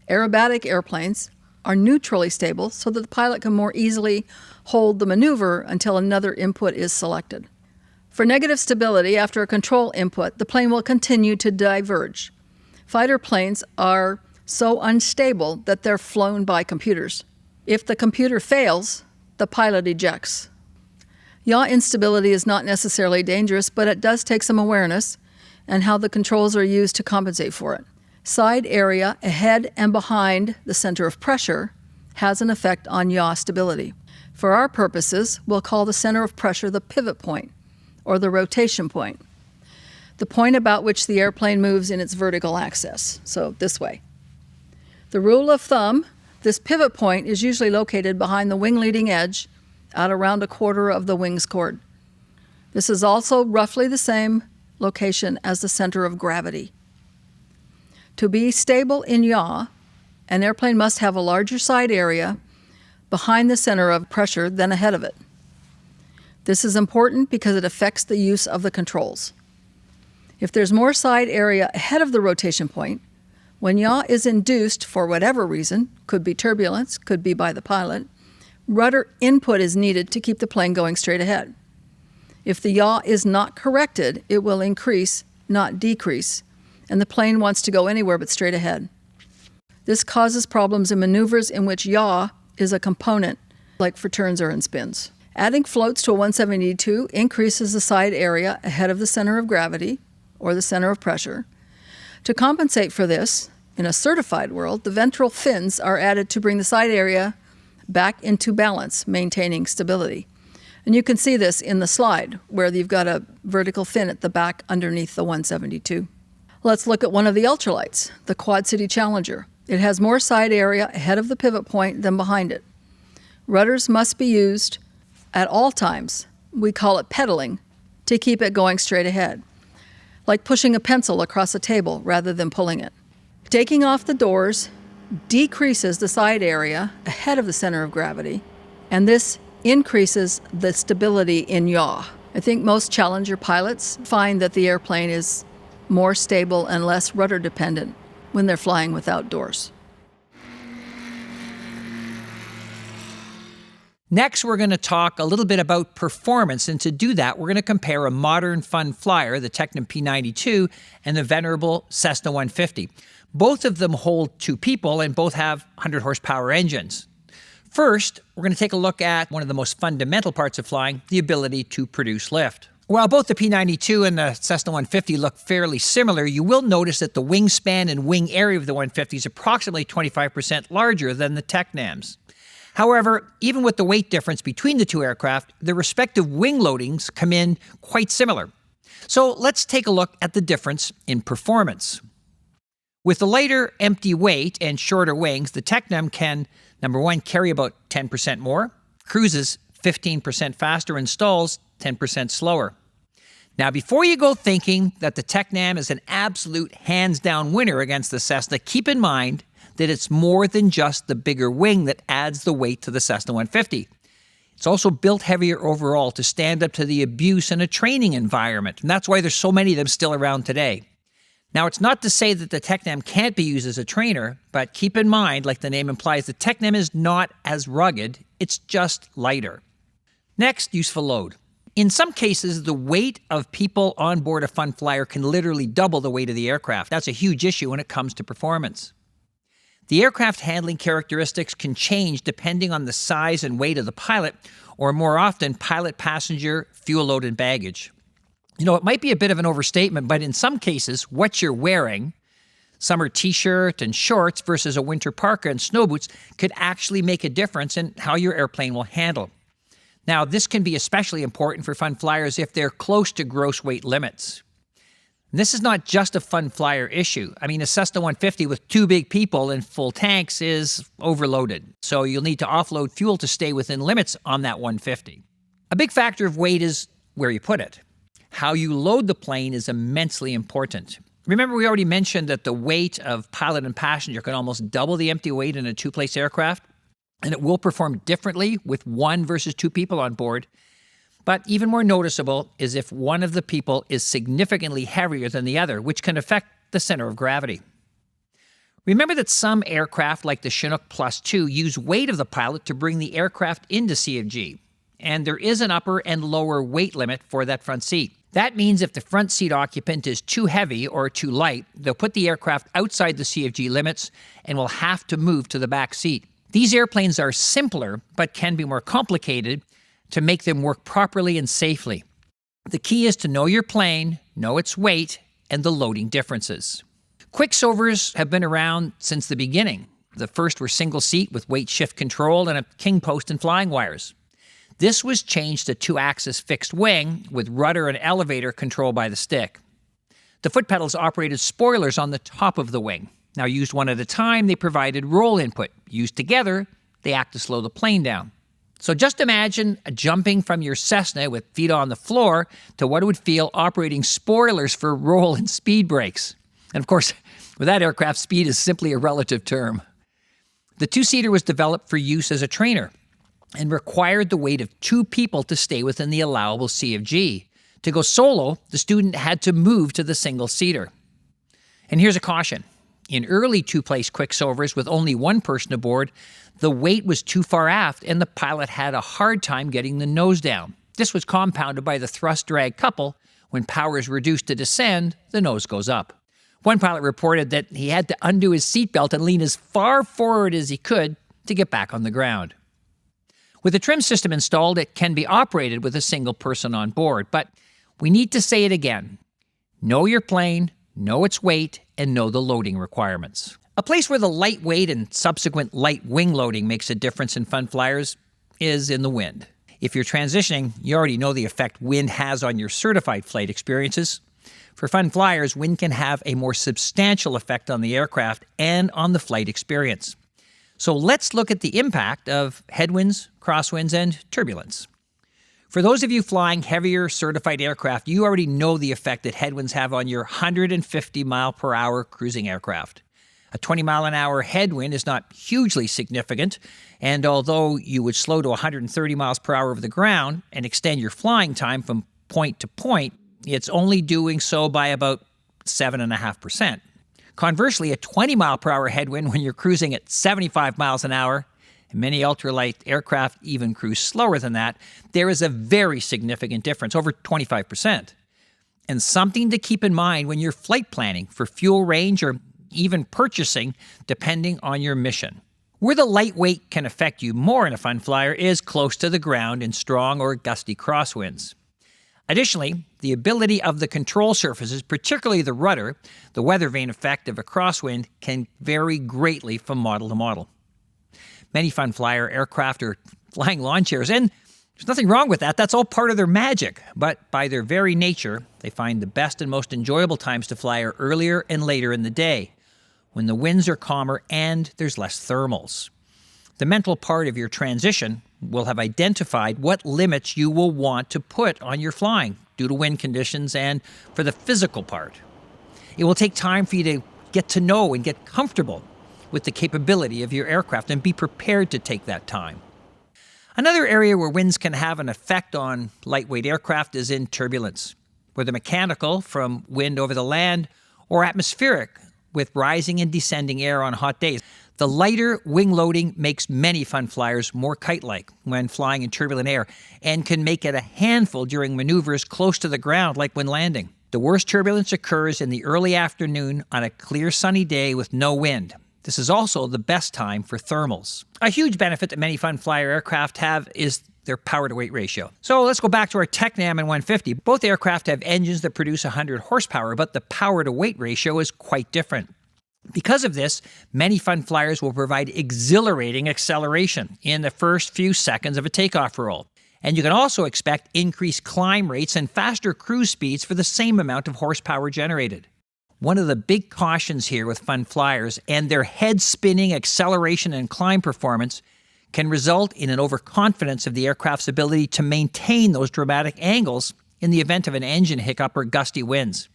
aerobatic airplanes are neutrally stable so that the pilot can more easily hold the maneuver until another input is selected. For negative stability, after a control input, the plane will continue to diverge. Fighter planes are so unstable that they're flown by computers. If the computer fails, the pilot ejects. Yaw instability is not necessarily dangerous, but it does take some awareness and how the controls are used to compensate for it. Side area ahead and behind the center of pressure has an effect on yaw stability. For our purposes, we'll call the center of pressure the pivot point, or the rotation point, the point about which the airplane moves in its vertical axis, so this way. The rule of thumb, this pivot point is usually located behind the wing leading edge at around a quarter of the wing's chord. This is also roughly the same location as the center of gravity. To be stable in yaw, an airplane must have a larger side area behind the center of pressure than ahead of it. This is important because it affects the use of the controls. If there's more side area ahead of the rotation point, when yaw is induced for whatever reason, could be turbulence, could be by the pilot, rudder input is needed to keep the plane going straight ahead. If the yaw is not corrected, it will increase, not decrease, and the plane wants to go anywhere but straight ahead. This causes problems in maneuvers in which yaw is a component, like for turns or in spins. Adding floats to a 172 increases the side area ahead of the center of gravity, or the center of pressure. To compensate for this, in a certified world, the ventral fins are added to bring the side area back into balance, maintaining stability. And you can see this in the slide, where you've got a vertical fin at the back underneath the 172. Let's look at one of the ultralights, the Quad City Challenger. It has more side area ahead of the pivot point than behind it. Rudders must be used at all times. We call it pedaling, to keep it going straight ahead, like pushing a pencil across a table rather than pulling it. Taking off the doors decreases the side area ahead of the center of gravity, and this increases the stability in yaw. I think most Challenger pilots find that the airplane is more stable and less rudder dependent when they're flying without doors. Next, we're going to talk a little bit about performance, and to do that, we're going to compare a modern fun flyer, the Tecnam P92, and the venerable Cessna 150. Both of them hold two people, and both have 100 horsepower engines. First, we're going to take a look at one of the most fundamental parts of flying, the ability to produce lift. While both the P92 and the Cessna 150 look fairly similar, you will notice that the wingspan and wing area of the 150 is approximately 25% larger than the Tecnams. However, even with the weight difference between the two aircraft, the respective wing loadings come in quite similar. So let's take a look at the difference in performance. With the lighter empty weight and shorter wings, the Tecnam can, number one, carry about 10% more, cruises 15% faster, and stalls 10% slower. Now, before you go thinking that the Tecnam is an absolute hands-down winner against the Cessna, keep in mind that it's more than just the bigger wing that adds the weight to the Cessna 150. It's also built heavier overall to stand up to the abuse in a training environment, and that's why there's so many of them still around today. Now, it's not to say that the Tecnam can't be used as a trainer, but keep in mind, like the name implies, the Tecnam is not as rugged, it's just lighter. Next, useful load. In some cases, the weight of people on board a Fun Flyer can literally double the weight of the aircraft. That's a huge issue when it comes to performance. The aircraft handling characteristics can change depending on the size and weight of the pilot, or more often, pilot, passenger, fuel load, and baggage. You know, it might be a bit of an overstatement, but in some cases, what you're wearing, summer t-shirt and shorts versus a winter parka and snow boots, could actually make a difference in how your airplane will handle. Now, this can be especially important for Fun Flyers if they're close to gross weight limits. And this is not just a Fun Flyer issue. I mean, a Cessna 150 with 2 big people and full tanks is overloaded, so you'll need to offload fuel to stay within limits on that 150. A big factor of weight is where you put it. How you load the plane is immensely important. Remember, we already mentioned that the weight of pilot and passenger can almost double the empty weight in a 2-place aircraft, and it will perform differently with 1 versus 2 people on board. But even more noticeable is if one of the people is significantly heavier than the other, which can affect the center of gravity. Remember that some aircraft, like the Chinook Plus 2, use weight of the pilot to bring the aircraft into CFG, and there is an upper and lower weight limit for that front seat. That means if the front seat occupant is too heavy or too light, they'll put the aircraft outside the CFG limits and will have to move to the back seat. These airplanes are simpler, but can be more complicated to make them work properly and safely. The key is to know your plane, know its weight, and the loading differences. Quicksovers have been around since the beginning. The first were single seat with weight shift control and a king post and flying wires. This was changed to 2-axis fixed wing with rudder and elevator controlled by the stick. The foot pedals operated spoilers on the top of the wing. Now, used one at a time, they provided roll input. Used together, they act to slow the plane down. So just imagine jumping from your Cessna with feet on the floor to what it would feel operating spoilers for roll and speed brakes. And of course, with that aircraft, speed is simply a relative term. The 2-seater was developed for use as a trainer and required the weight of 2 people to stay within the allowable CFG. To go solo, the student had to move to the single-seater. And here's a caution. In early 2-place quicksovers with only 1 person aboard, the weight was too far aft and the pilot had a hard time getting the nose down. This was compounded by the thrust-drag couple. When power is reduced to descend, the nose goes up. One pilot reported that he had to undo his seatbelt and lean as far forward as he could to get back on the ground. With a trim system installed, it can be operated with a single person on board, but we need to say it again. Know your plane, know its weight, and know the loading requirements. A place where the light weight and subsequent light wing loading makes a difference in Fun Flyers is in the wind. If you're transitioning, you already know the effect wind has on your certified flight experiences. For Fun Flyers, wind can have a more substantial effect on the aircraft and on the flight experience. So let's look at the impact of headwinds, crosswinds, and turbulence. For those of you flying heavier certified aircraft, you already know the effect that headwinds have on your 150 mile per hour cruising aircraft. A 20 mile an hour headwind is not hugely significant, and although you would slow to 130 miles per hour over the ground and extend your flying time from point to point, it's only doing so by about 7.5%. Conversely, a 20 mile per hour headwind when you're cruising at 75 miles an hour, and many ultralight aircraft even cruise slower than that, there is a very significant difference, over 25%. And something to keep in mind when you're flight planning for fuel range or even purchasing, depending on your mission. Where the lightweight can affect you more in a Fun Flyer is close to the ground in strong or gusty crosswinds. Additionally, the ability of the control surfaces, particularly the rudder, the weather vane effect of a crosswind, can vary greatly from model to model. Many Fun Flyer aircraft are flying lawn chairs, and There's nothing wrong with that. That's all part of their magic. But by their very nature, they find the best and most enjoyable times to fly are earlier and later in the day, when the winds are calmer and there's less thermals. The mental part of your transition will have identified what limits you will want to put on your flying due to wind conditions and for the physical part. It will take time for you to get to know and get comfortable with the capability of your aircraft and be prepared to take that time. Another area where winds can have an effect on lightweight aircraft is in turbulence, whether mechanical from wind over the land or atmospheric with rising and descending air on hot days. The lighter wing loading makes many fun flyers more kite-like when flying in turbulent air and can make it a handful during maneuvers close to the ground like when landing. The worst turbulence occurs in the early afternoon on a clear sunny day with no wind. This is also the best time for thermals. A huge benefit that many fun flyer aircraft have is their power-to-weight ratio. So let's go back to our Tecnam and 150. Both aircraft have engines that produce 100 horsepower, but the power-to-weight ratio is quite different. Because of this, many fun flyers will provide exhilarating acceleration in the first few seconds of a takeoff roll. And you can also expect increased climb rates and faster cruise speeds for the same amount of horsepower generated. One of the big cautions here with fun flyers and their head-spinning acceleration and climb performance can result in an overconfidence of the aircraft's ability to maintain those dramatic angles in the event of an engine hiccup or gusty winds.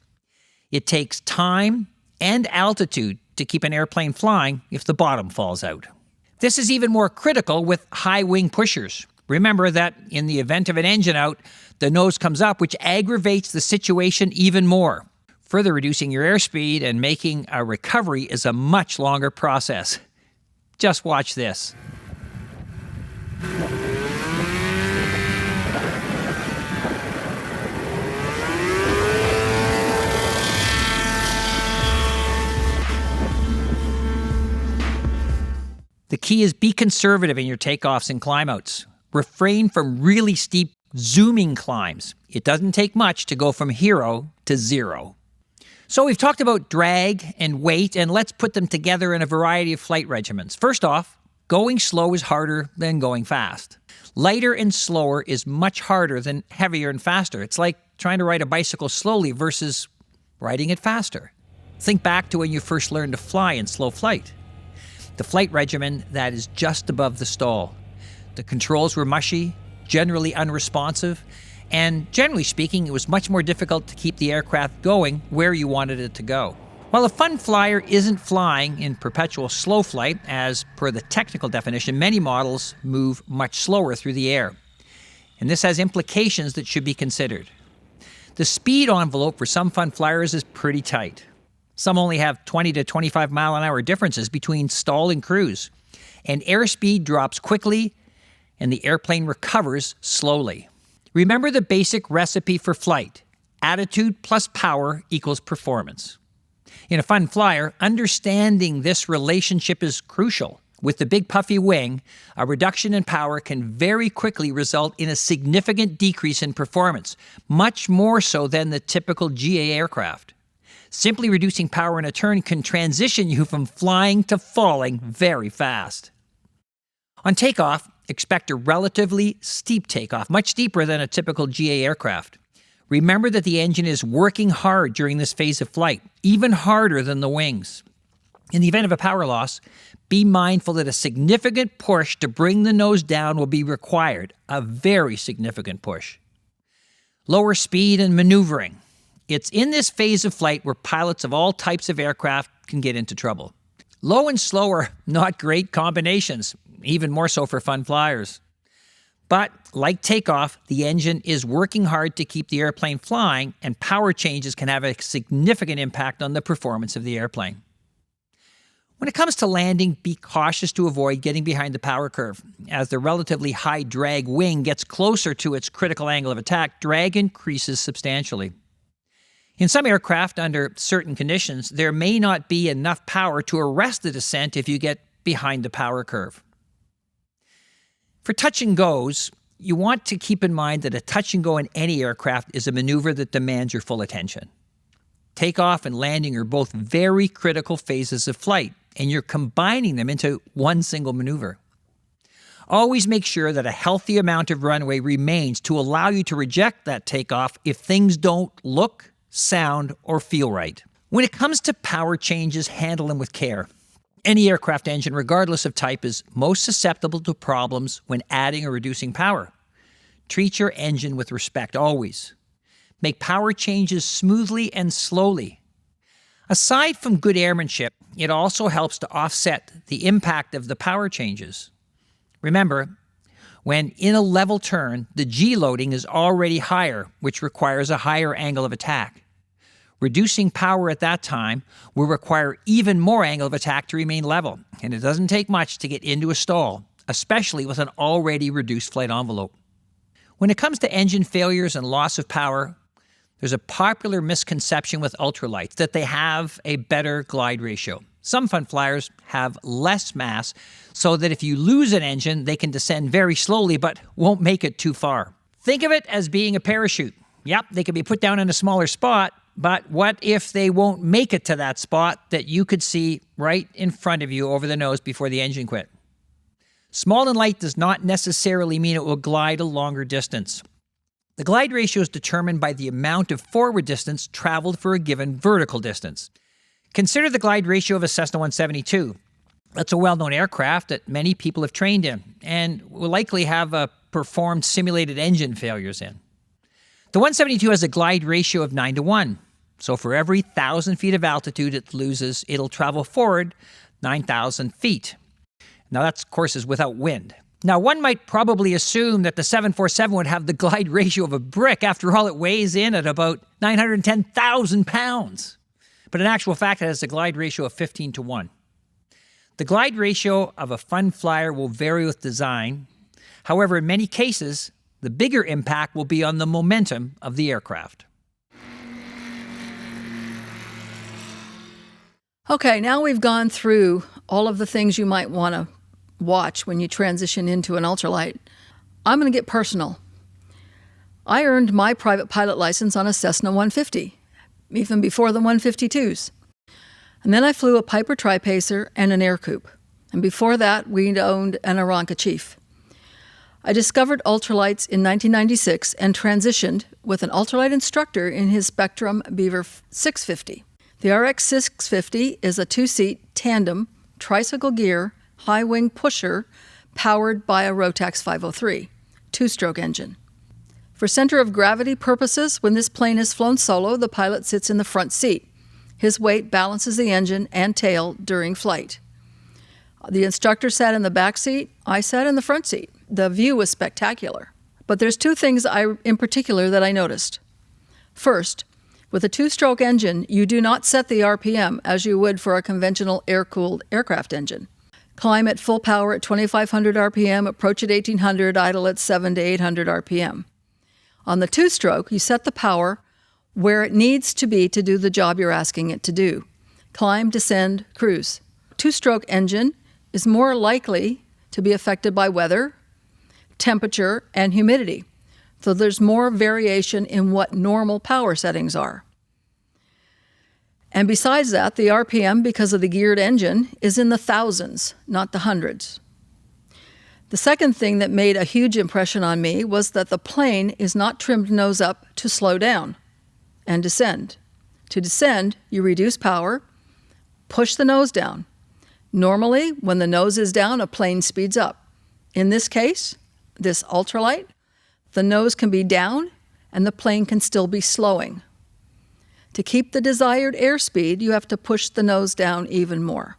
It takes time and altitude to keep an airplane flying if the bottom falls out. This is even more critical with high wing pushers. Remember that in the event of an engine out, the nose comes up, which aggravates the situation even more. Further reducing your airspeed and making a recovery is a much longer process. Just watch this. The key is be conservative in your takeoffs and climbouts. Refrain from really steep zooming climbs. It doesn't take much to go from hero to zero. So we've talked about drag and weight, and let's put them together in a variety of flight regimens. First off, going slow is harder than going fast. Lighter and slower is much harder than heavier and faster. It's like trying to ride a bicycle slowly versus riding it faster. Think back to when you first learned to fly in slow flight. The flight regimen that is just above the stall. The controls were mushy, generally unresponsive, and generally speaking, it was much more difficult to keep the aircraft going where you wanted it to go. While a fun flyer isn't flying in perpetual slow flight, as per the technical definition, many models move much slower through the air. And this has implications that should be considered. The speed envelope for some fun flyers is pretty tight. Some only have 20 to 25 mile an hour differences between stall and cruise. And airspeed drops quickly and the airplane recovers slowly. Remember the basic recipe for flight. Attitude plus power equals performance. In a fun flyer, understanding this relationship is crucial. With the big puffy wing, a reduction in power can very quickly result in a significant decrease in performance, much more so than the typical GA aircraft. Simply reducing power in a turn can transition you from flying to falling very fast. On takeoff, expect a relatively steep takeoff, much steeper than a typical GA aircraft. Remember that the engine is working hard during this phase of flight, even harder than the wings. In the event of a power loss, be mindful that a significant push to bring the nose down will be required, a very significant push. Lower speed and maneuvering. It's in this phase of flight where pilots of all types of aircraft can get into trouble. Low and slow are not great combinations, even more so for fun flyers. But like takeoff, the engine is working hard to keep the airplane flying, and power changes can have a significant impact on the performance of the airplane. When it comes to landing, be cautious to avoid getting behind the power curve. As the relatively high drag wing gets closer to its critical angle of attack, drag increases substantially. In some aircraft, under certain conditions, there may not be enough power to arrest the descent if you get behind the power curve. For touch and goes, you want to keep in mind that a touch and go in any aircraft is a maneuver that demands your full attention. Takeoff and landing are both very critical phases of flight, and you're combining them into one single maneuver. Always make sure that a healthy amount of runway remains to allow you to reject that takeoff if things don't look, sound, or feel right. When it comes to power changes, handle them with care. Any aircraft engine, regardless of type, is most susceptible to problems when adding or reducing power. Treat your engine with respect always. Make power changes smoothly and slowly. Aside from good airmanship, it also helps to offset the impact of the power changes. Remember, when in a level turn, the G loading is already higher, which requires a higher angle of attack. Reducing power at that time will require even more angle of attack to remain level, and it doesn't take much to get into a stall, especially with an already reduced flight envelope. When it comes to engine failures and loss of power, there's a popular misconception with ultralights that they have a better glide ratio. Some fun flyers have less mass so that if you lose an engine, they can descend very slowly but won't make it too far. Think of it as being a parachute. Yep, they can be put down in a smaller spot, but what if they won't make it to that spot that you could see right in front of you over the nose before the engine quit? Small and light does not necessarily mean it will glide a longer distance. The glide ratio is determined by the amount of forward distance traveled for a given vertical distance. Consider the glide ratio of a Cessna 172. That's a well-known aircraft that many people have trained in and will likely have performed simulated engine failures in. The 172 has a glide ratio of 9:1. So for every 1,000 feet of altitude it'll travel forward 9,000 feet. Now that, of course, is without wind. Now, one might probably assume that the 747 would have the glide ratio of a brick. After all, it weighs in at about 910,000 pounds. But in actual fact, it has a glide ratio of 15:1. The glide ratio of a fun flyer will vary with design. However, in many cases, the bigger impact will be on the momentum of the aircraft. Okay, now we've gone through all of the things you might want to watch when you transition into an ultralight. I'm going to get personal. I earned my private pilot license on a Cessna 150, even before the 152s. And then I flew a Piper Tri-Pacer and an Air Coupe. And before that, we owned an Aranca Chief. I discovered ultralights in 1996 and transitioned with an ultralight instructor in his Spectrum Beaver 650. The RX 650 is a two-seat tandem tricycle gear high-wing pusher powered by a Rotax 503 two-stroke engine. For center of gravity purposes, when this plane is flown solo, the pilot sits in the front seat. His weight balances the engine and tail during flight. The instructor sat in the back seat. I sat in the front seat. The view was spectacular. But there's two things in particular that I noticed. First, with a two-stroke engine, you do not set the RPM as you would for a conventional air-cooled aircraft engine. Climb at full power at 2,500 RPM, approach at 1,800, idle at 700 to 800 RPM. On the two-stroke, you set the power where it needs to be to do the job you're asking it to do. Climb, descend, cruise. Two-stroke engine is more likely to be affected by weather, temperature, and humidity. So there's more variation in what normal power settings are. And besides that, the RPM, because of the geared engine, is in the thousands, not the hundreds. The second thing that made a huge impression on me was that the plane is not trimmed nose up to slow down and descend. To descend, you reduce power, push the nose down. Normally, when the nose is down, a plane speeds up. In this case, this ultralight, the nose can be down and the plane can still be slowing. To keep the desired airspeed, you have to push the nose down even more.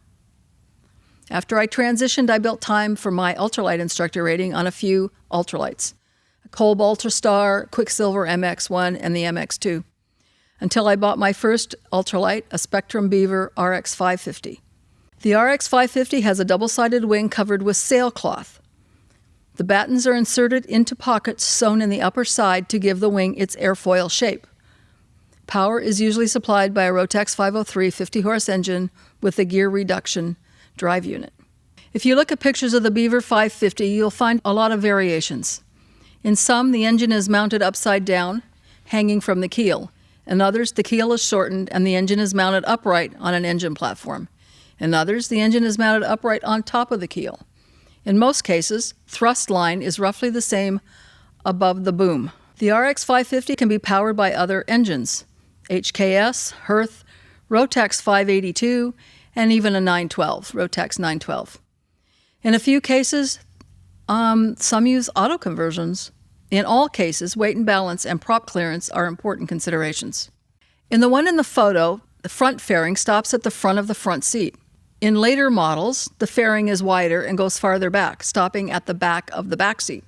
After I transitioned, I built time for my ultralight instructor rating on a few ultralights, a Kolb Ultrastar, Quicksilver MX1, and the MX2, until I bought my first ultralight, a Spectrum Beaver RX 550. The RX 550 has a double-sided wing covered with sailcloth. The battens are inserted into pockets sewn in the upper side to give the wing its airfoil shape. Power is usually supplied by a Rotax 503 50-horse engine with a gear reduction drive unit. If you look at pictures of the Beaver 550, you'll find a lot of variations. In some, the engine is mounted upside down, hanging from the keel. In others, the keel is shortened and the engine is mounted upright on an engine platform. In others, the engine is mounted upright on top of the keel. In most cases, thrust line is roughly the same above the boom. The RX 550 can be powered by other engines, HKS, Hirth, Rotax 582, and even a 912, Rotax 912. In a few cases, some use auto conversions. In all cases, weight and balance and prop clearance are important considerations. In the one in the photo, the front fairing stops at the front of the front seat. In later models, the fairing is wider and goes farther back, stopping at the back of the back seat.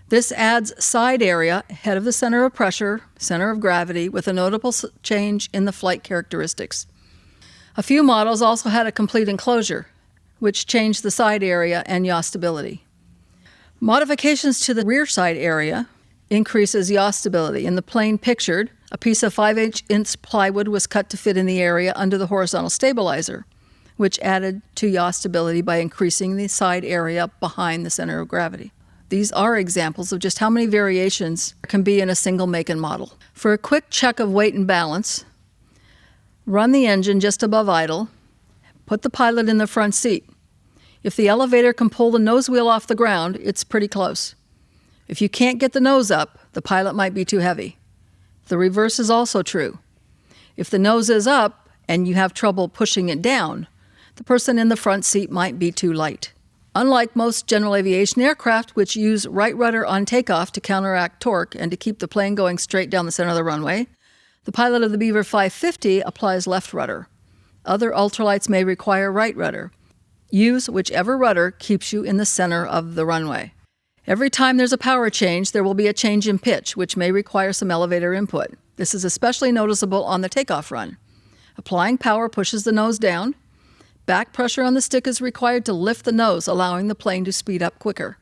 This adds side area ahead of the center of pressure, center of gravity, with a notable change in the flight characteristics. A few models also had a complete enclosure, which changed the side area and yaw stability. Modifications to the rear side area increases yaw stability. In the plane pictured, a piece of 5-inch plywood was cut to fit in the area under the horizontal stabilizer, which added to yaw stability by increasing the side area behind the center of gravity. These are examples of just how many variations there can be in a single make and model. For a quick check of weight and balance, run the engine just above idle, put the pilot in the front seat. If the elevator can pull the nose wheel off the ground, it's pretty close. If you can't get the nose up, the pilot might be too heavy. The reverse is also true. If the nose is up and you have trouble pushing it down, the person in the front seat might be too light. Unlike most general aviation aircraft, which use right rudder on takeoff to counteract torque and to keep the plane going straight down the center of the runway, the pilot of the Beaver 550 applies left rudder. Other ultralights may require right rudder. Use whichever rudder keeps you in the center of the runway. Every time there's a power change, there will be a change in pitch, which may require some elevator input. This is especially noticeable on the takeoff run. Applying power pushes the nose down. Back pressure on the stick is required to lift the nose, allowing the plane to speed up quicker.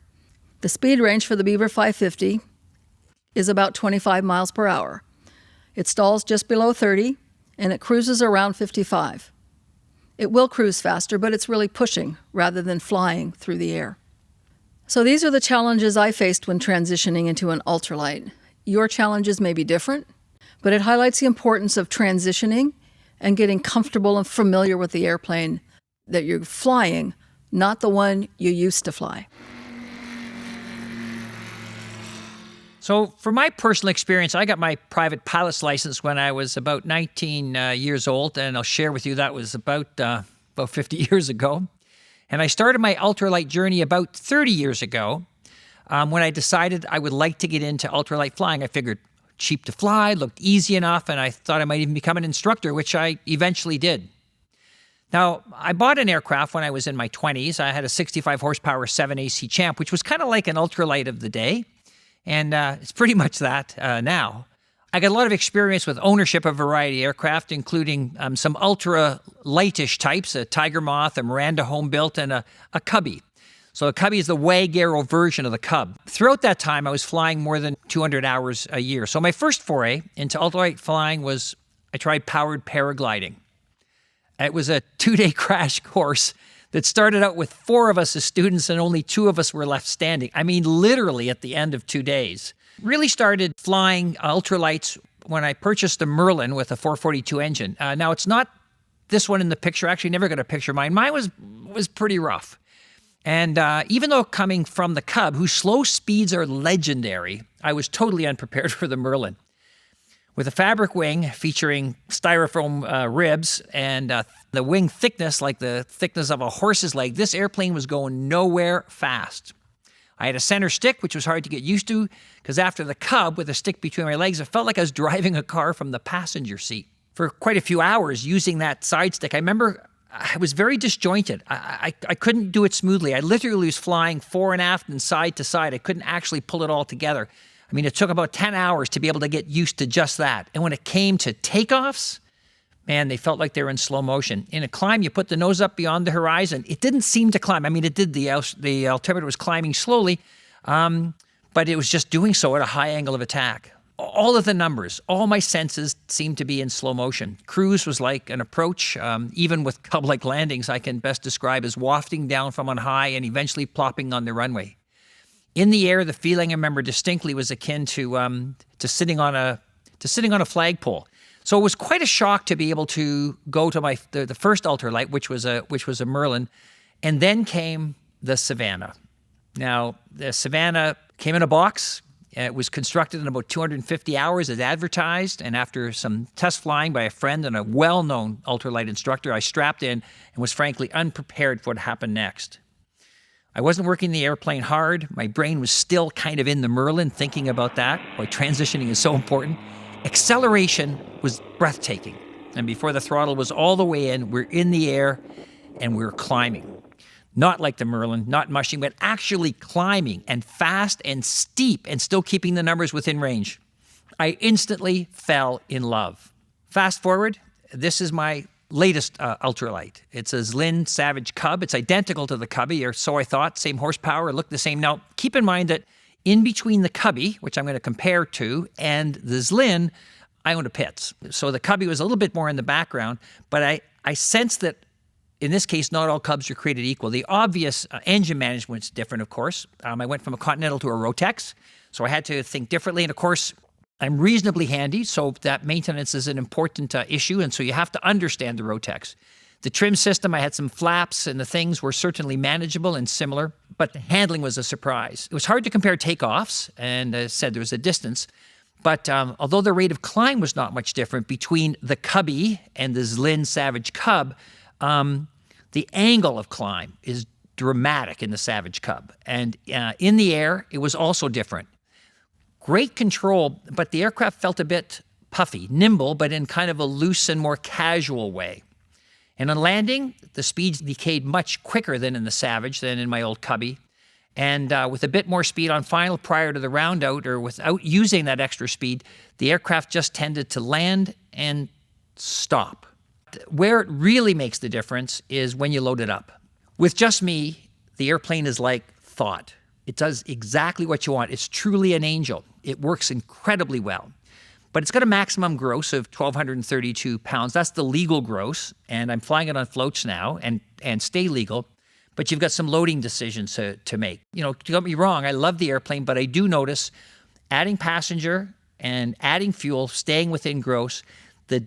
The speed range for the Beaver 550 is about 25 miles per hour. It stalls just below 30, and it cruises around 55. It will cruise faster, but it's really pushing rather than flying through the air. So these are the challenges I faced when transitioning into an ultralight. Your challenges may be different, but it highlights the importance of transitioning and getting comfortable and familiar with the airplane that you're flying, not the one you used to fly. So from my personal experience, I got my private pilot's license when I was about 19 years old, and I'll share with you that was about 50 years ago. And I started my ultralight journey about 30 years ago when I decided I would like to get into ultralight flying. I figured cheap to fly, looked easy enough, and I thought I might even become an instructor, which I eventually did. Now, I bought an aircraft when I was in my 20s. I had a 65 horsepower 7AC Champ, which was kind of like an ultralight of the day. And it's pretty much that now. I got a lot of experience with ownership of a variety of aircraft, including some ultra-lightish types, a Tiger Moth, a Miranda home built, and a Cubby. So a Cubby is the Wag Aero version of the Cub. Throughout that time, I was flying more than 200 hours a year. So my first foray into ultralight flying was I tried powered paragliding. It was a 2-day crash course that started out with 4 of us as students and only 2 of us were left standing. I mean, literally at the end of 2 days. Really started flying ultralights when I purchased the Merlin with a 442 engine. Now, it's not this one in the picture. Actually, never got a picture of mine. Mine was pretty rough. And even though coming from the Cub, whose slow speeds are legendary, I was totally unprepared for the Merlin. With a fabric wing featuring styrofoam ribs and the wing thickness like the thickness of a horse's leg, this airplane was going nowhere fast. I had a center stick, which was hard to get used to, because after the Cub, with a stick between my legs, it felt like I was driving a car from the passenger seat. For quite a few hours using that side stick, I remember I was very disjointed. I couldn't do it smoothly. I literally was flying fore and aft and side to side. I couldn't actually pull it all together. I mean, it took about 10 hours to be able to get used to just that. And when it came to takeoffs, man, they felt like they were in slow motion. In a climb, you put the nose up beyond the horizon. It didn't seem to climb. I mean, it did. The altimeter was climbing slowly, but it was just doing so at a high angle of attack. All of the numbers, all my senses seemed to be in slow motion. Cruise was like an approach. Even with Cub-like landings, I can best describe as wafting down from on high and eventually plopping on the runway. In the air, the feeling I remember distinctly was akin to sitting on a flagpole. So it was quite a shock to be able to go to the first ultralight, which was a Merlin, and then came the Savannah. Now, the Savannah came in a box. It was constructed in about 250 hours as advertised, and after some test flying by a friend and a well-known ultralight instructor, I strapped in and was frankly unprepared for what happened next. I wasn't working the airplane hard. My brain was still kind of in the Merlin, thinking about that, why transitioning is so important. Acceleration was breathtaking, and before the throttle was all the way in, we're in the air and we're climbing. Not like the Merlin, not mushing, but actually climbing, and fast and steep, and still keeping the numbers within range. I instantly fell in love. Fast forward, this is my latest ultralight. It's a Zlin Savage Cub. It's identical to the Cubby, or so I thought. Same horsepower, looked the same. Now, keep in mind that in between the Cubby, which I'm going to compare to, and the Zlin, I owned a Pitts. So the Cubby was a little bit more in the background, but I sensed that in this case, not all Cubs are created equal. The obvious engine management's different, of course. I went from a Continental to a Rotex, so I had to think differently. And of course, I'm reasonably handy, so that maintenance is an important issue, and so you have to understand the Rotex. The trim system, I had some flaps, and the things were certainly manageable and similar, but the handling was a surprise. It was hard to compare takeoffs, and as I said, there was a distance. But although the rate of climb was not much different between the Cubby and the Zlin Savage Cub, the angle of climb is dramatic in the Savage Cub. And in the air, it was also different. Great control, but the aircraft felt a bit puffy, nimble, but in kind of a loose and more casual way. And on landing, the speeds decayed much quicker than in the Savage than in my old Cubby. And with a bit more speed on final prior to the round out, or without using that extra speed, the aircraft just tended to land and stop. Where it really makes the difference is when you load it up. With just me, the airplane is like thought. It does exactly what you want. It's truly an angel. It works incredibly well. But it's got a maximum gross of 1,232 pounds. That's the legal gross, and I'm flying it on floats now and stay legal. But you've got some loading decisions to make. You know, don't get me wrong, I love the airplane, but I do notice adding passenger and adding fuel, staying within gross, the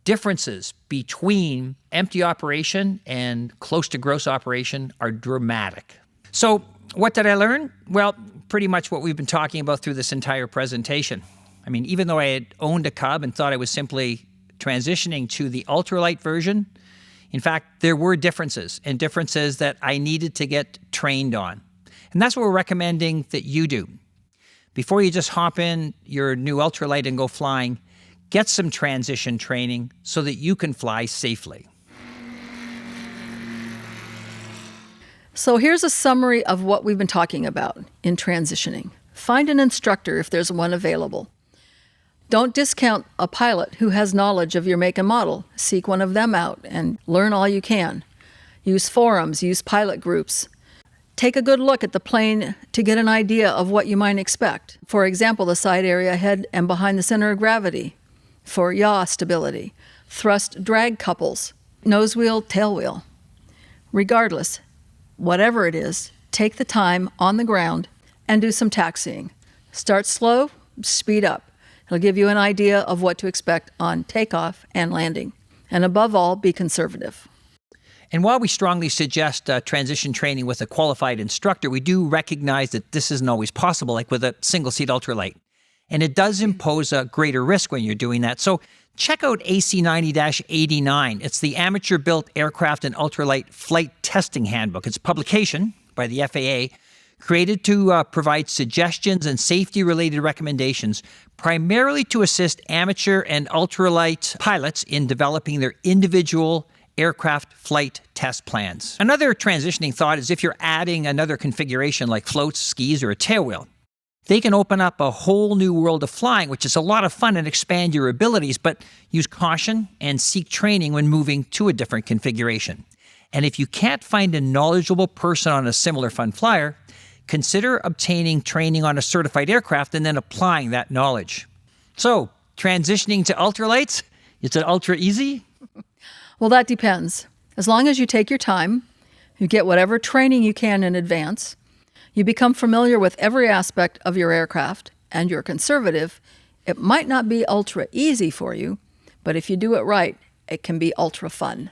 differences between empty operation and close to gross operation are dramatic. So what did I learn? Well, pretty much what we've been talking about through this entire presentation. I mean, even though I had owned a Cub and thought I was simply transitioning to the ultralight version, in fact, there were differences, and differences that I needed to get trained on. And that's what we're recommending that you do. Before you just hop in your new ultralight and go flying, get some transition training so that you can fly safely. So here's a summary of what we've been talking about in transitioning. Find an instructor if there's one available. Don't discount a pilot who has knowledge of your make and model. Seek one of them out and learn all you can. Use forums, use pilot groups. Take a good look at the plane to get an idea of what you might expect. For example, the side area ahead and behind the center of gravity. For yaw stability, thrust drag couples, nose wheel, tail wheel. Regardless, whatever it is, take the time on the ground and do some taxiing. Start slow, speed up. It'll give you an idea of what to expect on takeoff and landing. And above all, be conservative. And while we strongly suggest transition training with a qualified instructor, we do recognize that this isn't always possible, like with a single-seat ultralight. And it does impose a greater risk when you're doing that. So check out AC90-89. It's the Amateur-Built Aircraft and Ultralight Flight Testing Handbook. It's a publication by the FAA created to provide suggestions and safety-related recommendations, primarily to assist amateur and ultralight pilots in developing their individual aircraft flight test plans. Another transitioning thought is if you're adding another configuration like floats, skis, or a tailwheel. They can open up a whole new world of flying, which is a lot of fun and expand your abilities, but use caution and seek training when moving to a different configuration. And if you can't find a knowledgeable person on a similar fun flyer, consider obtaining training on a certified aircraft and then applying that knowledge. So, transitioning to ultralights, is it ultra easy? Well, that depends. As long as you take your time, you get whatever training you can in advance, you become familiar with every aspect of your aircraft, and you're conservative, it might not be ultra easy for you, but if you do it right, it can be ultra fun.